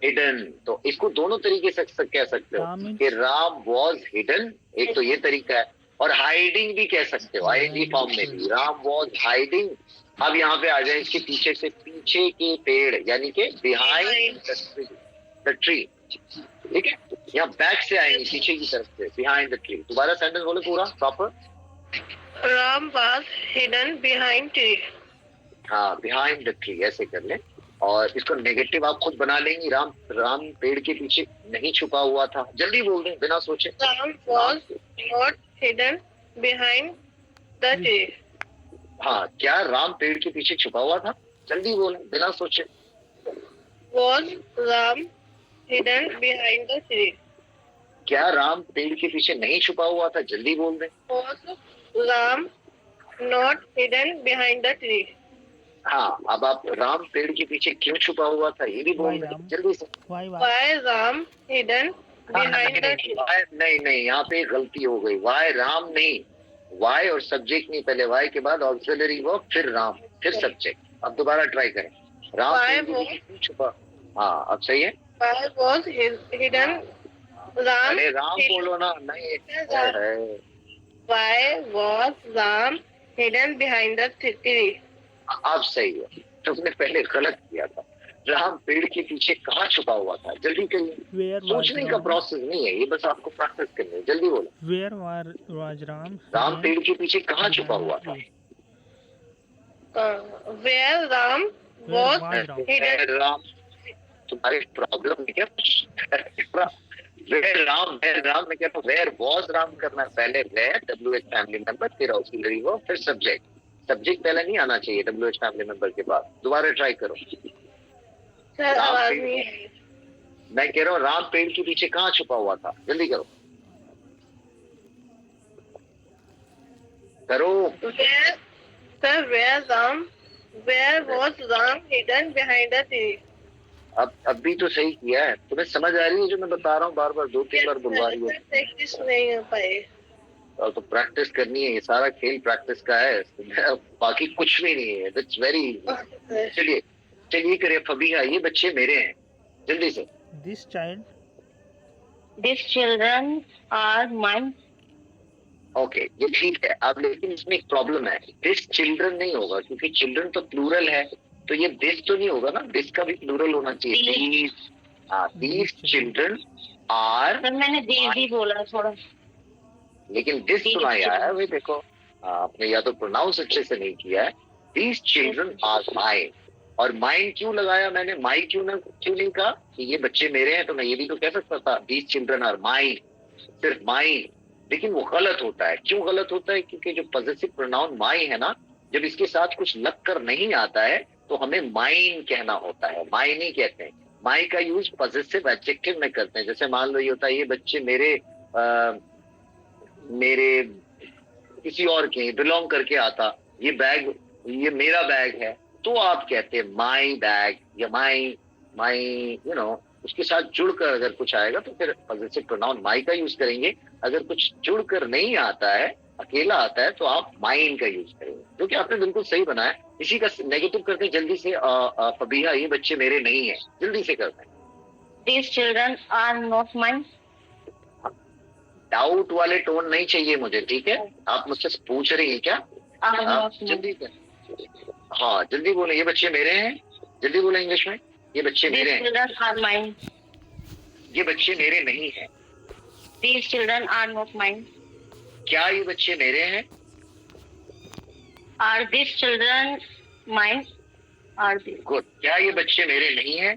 हिडन। तो इसको दोनों तरीके से कह सकते हो कि राम वॉज हिडन, एक तो ये तरीका है, और हाइडिंग भी कह सकते हो आईएनजी फॉर्म में भी, राम वॉज हाइडिंग। अब यहाँ पे आ जाए इसके पीछे से, पीछे के पेड़ यानी कि बिहाइंड द ट्री, ठीक है? यहाँ बैक से आएंगे पीछे की तरफ से, बिहाइंड द ट्री। दोबारा सेंटेंस बोले पूरा proper. Ram was hidden behind tree. हाँ, बिहाइंड द ट्री ऐसे कर ले, और इसको नेगेटिव आप खुद बना लेंगी। राम पेड़ के पीछे नहीं छुपा हुआ था, जल्दी बोल दें बिना सोचे। Ram was not hidden behind the tree. हाँ, क्या राम पेड़ के पीछे छुपा हुआ था? जल्दी बोले बिना सोचे। Was Ram hidden behind the tree? क्या राम पेड़ के पीछे नहीं छुपा हुआ था? जल्दी बोल दें। Was Ram not hidden behind the tree? हाँ, अब आप राम पेड़ के पीछे क्यों छुपा हुआ था ये भी बोल दें जल्दी से। Why? Why Ram hidden behind the tree? नहीं, यहाँ पे गलती हो गई। वाई राम नहीं, वाई और सब्जेक्ट नहीं, पहले वाई के बाद ऑक्सिलरी वर्ब फिर राम फिर सब्जेक्ट। अब दोबारा ट्राई करें। राम पेड़ के पीछे क्यों छुपा? हाँ, अब सही है। Why was hidden Ram? अरे राम बोलो ना, नहीं है। Why was Ram hidden behind the tree? अब सही है, तुमने पहले गलत किया था। राम पेड़ के पीछे कहाँ छुपा हुआ था? जल्दी करिए, Where was सोचने का Ram? प्रोसेस नहीं है ये, बस आपको प्रैक्टिस करनी है। जल्दी बोलो। Where was Ram? Ram hidden पेड़ के पीछे कहाँ छुपा हुआ था? behind Where Ram Where was was Ram? hidden? Ram, तुम्हारी प्रॉब्लम है क्या? वेयर राम में क्या? वेयर वॉज राम करना है पहले, वेयर WH फैमिली मेंबर, फिर ऑक्सिलरी वर्ब, फिर सब्जेक्ट। सब्जेक्ट पहले नहीं आना चाहिए WH फैमिली मेंबर के बाद। दोबारा ट्राई करो। Sir, Ram आवाज पेड़- नहीं आई। मैं कह रहा हूँ राम पेड़ के पीछे कहाँ छुपा हुआ था? जल्दी करो करो। Where was Ram hidden behind the tree? अब भी तो सही किया है। तुम्हें समझ आ रही है जो मैं बता रहा हूँ? बार बार 2-3 बार बुलवा रही हो। प्रैक्टिस नहीं हो पाए। और तो प्रैक्टिस करनी है, ये सारा खेल प्रैक्टिस का है, बाकी कुछ भी नहीं है। That's very. चलिए करिए फबीहा, ये बच्चे मेरे हैं, जल्दी से। This child. These children are mine. Okay, ये ठीक है। अब लेकिन इसमें एक प्रॉब्लम है, दिस चिल्ड्रन नहीं होगा क्योंकि चिल्ड्रन तो प्लूरल है, तो ये दिस तो नहीं होगा ना, दिस का भी प्लूरल होना चाहिए। These children are. सर मैंने दीदी बोला थोड़ा। लेकिन दिस सुना है भाई, देखो आपने या तो प्रोनाउंस अच्छे से नहीं किया है। दीज चिल्ड्रन आर माइन, और माइन क्यों लगाया मैंने? माई क्यों नहीं कहा कि ये बच्चे मेरे हैं? तो मैं ये भी तो कह सकता था दीज चिल्ड्रन आर माइन, सिर्फ माइन। लेकिन वो गलत होता है। क्यों गलत होता है? क्योंकि जो पॉजेसिव प्रोनाउन माई है ना, जब इसके साथ कुछ लग कर नहीं आता है तो हमें माइन कहना होता है, माई नहीं कहते हैं। माई का यूज पॉजेसिव एडजेक्टिव में करते हैं। जैसे मान लो ये होता है ये बच्चे मेरे मेरे किसी और के बिलोंग करके आता, ये बैग ये मेरा बैग है, तो आप कहते हैं माई बैग या माई उसके साथ जुड़कर अगर कुछ आएगा तो फिर पॉजेसिव प्रोनाउन माई का यूज करेंगे। अगर कुछ जुड़कर नहीं आता है, अकेला आता है, तो आप माइन का यूज करेंगे, जो कि आपने बिल्कुल सही बनाया। इसी का नेगेटिव करते हैं जल्दी से। फबीहा, ये बच्चे मेरे नहीं है, जल्दी से करते हैं। These children are not mine. Doubt वाले टोन नहीं चाहिए मुझे, ठीक है? आप मुझसे पूछ रही हैं क्या? Are not mine. जल्दी कर। हाँ, जल्दी बोले, ये बच्चे मेरे हैं। जल्दी बोले इंग्लिश में, ये बच्चे These मेरे हैं। children are mine. ये बच्चे मेरे नहीं हैं। These children are not mine. क्या ये बच्चे मेरे हैं? Are these children mine? Are these? Good. क्या ये बच्चे मेरे नहीं हैं?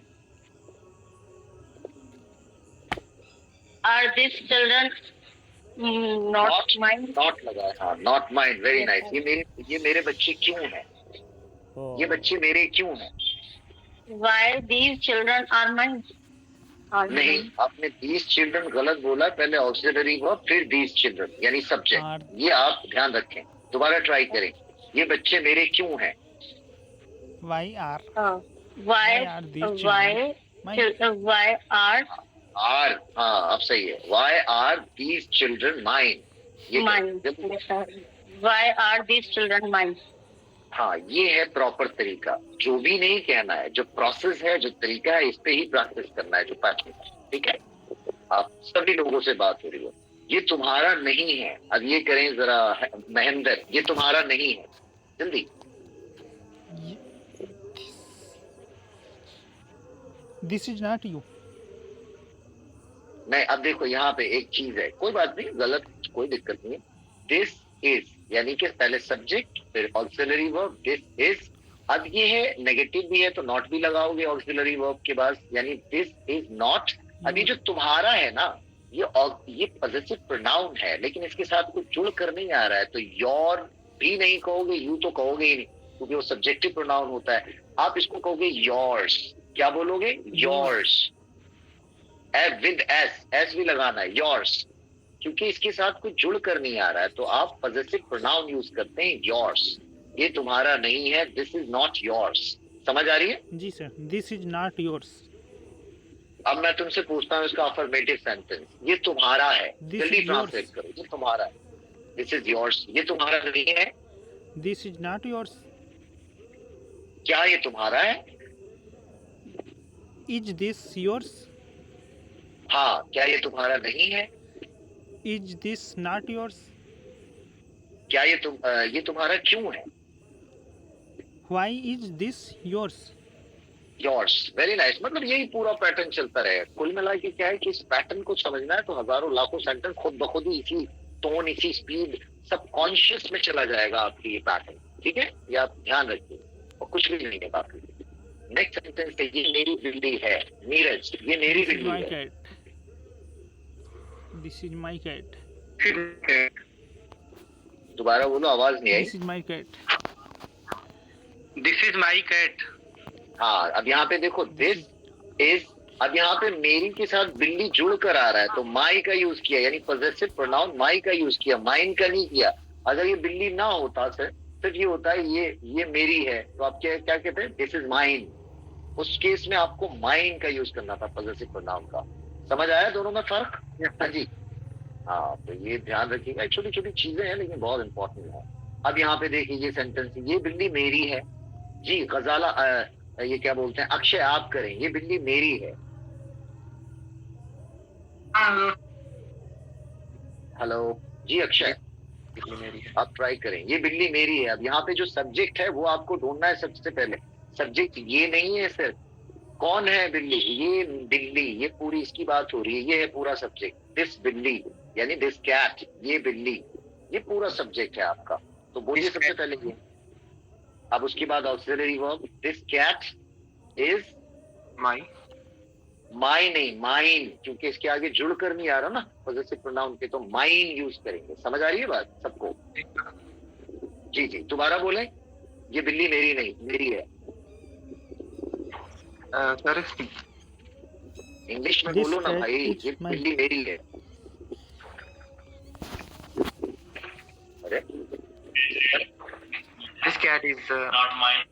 Are these children not mine? Not लगा है। हाँ, नॉट माइंड, वेरी नाइस। ये मेरे बच्चे क्यों हैं? Oh. ये बच्चे मेरे क्यों हैं? Why these children are mine? नहीं, आपने these children गलत बोला, पहले ऑक्सिलरी वर्ब फिर these children यानी सब्जेक्ट, Are- ये आप ध्यान रखें। दोबारा ट्राई करें, ये बच्चे मेरे क्यों हैं? Why are Why are these why mine? why are are, हाँ अब सही है, why are these children mine? ये mine? जब- Why are these children mine? हाँ, ये है प्रॉपर तरीका। जो भी नहीं कहना है, जो प्रोसेस है, जो तरीका है, इस पे ही प्रैक्टिस करना है, जो पैटर्न है, ठीक है। आप सभी लोगों से बात हो रही है, ये तुम्हारा नहीं है। अब ये करें जरा महेंद्र, ये तुम्हारा नहीं है, जल्दी। This is not you. नहीं, अब देखो यहाँ पे एक चीज है, कोई बात नहीं, गलत कोई दिक्कत नहीं है। दिस इज यानी कि पहले सब्जेक्ट फिर ऑक्सिलरी वर्ब, दिस इज। अब ये है नेगेटिव भी है तो नॉट भी लगाओगे ऑक्सिलरी वर्ब के बाद, यानी दिस इज नॉट। अभी जो तुम्हारा है ना, ये पॉजिटिव प्रोनाउन है, लेकिन इसके साथ कुछ जुड़ कर नहीं आ रहा है, तो योर भी नहीं कहोगे, यू तो कहोगे ही नहीं, क्योंकि वो सब्जेक्टिव प्रोनाउन होता है। आप इसको कहोगे योर्स। क्या बोलोगे? योर्स। विद एस भी लगाना है, योर्स, क्योंकि इसके साथ कुछ जुड़ कर नहीं आ रहा है, तो आप पॉजिटिव प्रोनाउन यूज करते हैं, योर्स। ये तुम्हारा नहीं है, दिस इज नॉट योर्स। समझ आ रही है? जी sir, this is not yours. अब मैं तुमसे पूछता हूँ इसका अफर्मेटिव सेंटेंस, ये तुम्हारा है, This जल्दी is yours. ट्रांसलेट करो। ये तुम्हारा है, दिस इज योर्स। ये तुम्हारा नहीं है, दिस इज नॉट योर्स। क्या ये तुम्हारा है? Is this yours? हाँ, क्या ये तुम्हारा नहीं है? Is this not yours? क्या ये तुम्हारा क्यों है? Why is this yours? Yours. Very nice. मतलब यही पूरा पैटर्न चलता रहेगा। कुल मिला के क्या है कि इस पैटर्न को समझना है तो हजारों लाखों सेंटेंस खुद ब खुद ही इसी टोन, इसी स्पीड, सबकॉन्शियस में चला जाएगा आपकी ये पैटर्न, ठीक है? ये आप ध्यान रखिए, और कुछ भी नहीं है बाकी। नेक्स्ट सेंटेंस है, ये मेरी बिल्ली है। नीरज, ये मेरी दिस इज बिल्ली माई है। Cat. This is my cat. दोबारा बोलो, आवाज नहीं आई। This is my cat. This is my cat. हाँ, अब यहाँ पे देखो, दिस इज, अब यहाँ पे मेरी के साथ बिल्ली जुड़ कर आ रहा है, तो माई का यूज किया, यानी पॉजेसिव प्रोनाउन माई का यूज किया, माइन का नहीं किया। अगर ये बिल्ली ना होता सर, सिर्फ ये होता है ये मेरी है, तो आप क्या क्या कहते हैं? This is mine. उस केस में आपको माइन का यूज करना था, पॉजेसिव प्रोनाउन का। समझ आया दोनों में फर्क? हाँ जी। हाँ, तो ये ध्यान रखिएगा, छोटी छोटी चीजें हैं लेकिन बहुत इंपॉर्टेंट है। अब यहाँ पे देखिए ये सेंटेंस, ये बिल्ली मेरी है। जी गजाला, ये क्या बोलते हैं, अक्षय आप करें, ये बिल्ली मेरी है। हेलो जी अक्षय, आप ट्राई करें, ये बिल्ली मेरी है। अब यहाँ पे जो सब्जेक्ट है वो आपको ढूंढना है सबसे पहले। सब्जेक्ट ये नहीं है सिर्फ, कौन है बिल्ली? ये बिल्ली, ये पूरी इसकी बात हो रही है, ये है पूरा सब्जेक्ट। दिस बिल्ली यानी दिस कैट, ये बिल्ली, ये पूरा सब्जेक्ट है आपका। तो बोलिए सबसे पहले ये। अब उसके बाद auxiliary verb, this cat is My. My नहीं, माइन, क्योंकि इसके आगे जुड़ कर नहीं आ रहा ना पॉजिटिव प्रोनाउन के, तो माइन यूज करेंगे। समझ आ रही है बात सबको? जी जी, दोबारा बोले, ये बिल्ली मेरी नहीं, मेरी है। Sir, इंग्लिश में This बोलो ना cat भाई, is ये mine. बिल्ली मेरी है। अरे this cat is Not mine.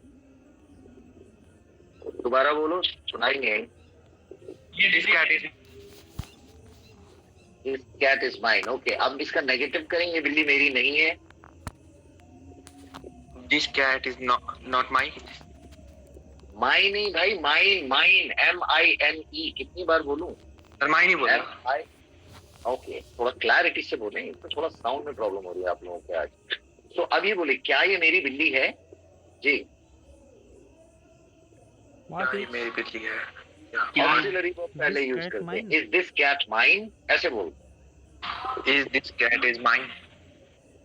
दोबारा बोलो, सुनाई नहीं आई। this cat is this cat is mine. Okay, अब इसका नेगेटिव करें, ये बिल्ली मेरी नहीं है। this cat is not mine. माई नहीं भाई, माइन, माइन, MINE। कितनी बार बोलूं? Sir, mine ही बोलो. ओके, थोड़ा क्लैरिटी से बोले, तो थोड़ा साउंड में प्रॉब्लम हो रही है आप लोगों के आज। तो अब ये बोले, क्या ये मेरी बिल्ली है? जी, व्हाट ये इज मेरी बिल्ली है. ऑक्सिलरी वर्ब पहले This यूज cat करते हैं। mine? Is this cat mine? ऐसे बोल। Is this cat is mine?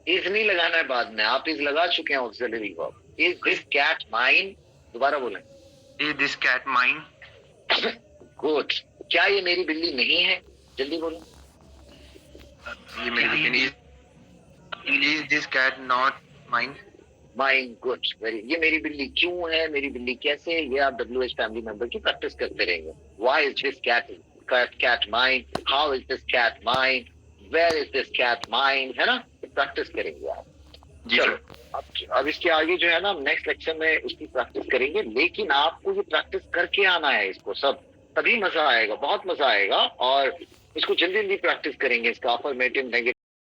Is नहीं लगाना है बाद में, आप इज लगा चुके हैं auxiliary verb. Is this cat mine? दोबारा बोलें। Is this cat mine? Good. क्या ये मेरी बिल्ली नहीं है? जल्दी बोलो। ये मेरी बिल्ली. Is this cat not mine? Mine, good, very. ये मेरी बिल्ली क्यों है, मेरी बिल्ली कैसे है, ये आप WH फैमिली मेंबर की प्रैक्टिस करते रहेंगे। Why is this cat cat mine? How is this cat mine? Where is this cat mine? है ना, प्रैक्टिस करेंगे आप। जी चलो सर। अब इसके आगे जो है ना, नेक्स्ट लेक्चर में उसकी प्रैक्टिस करेंगे, लेकिन आपको ये प्रैक्टिस करके आना है इसको सब, तभी मजा आएगा, बहुत मजा आएगा। और इसको जल्दी जल्दी प्रैक्टिस करेंगे, इसका अफर्मेटिव, नेगेटिव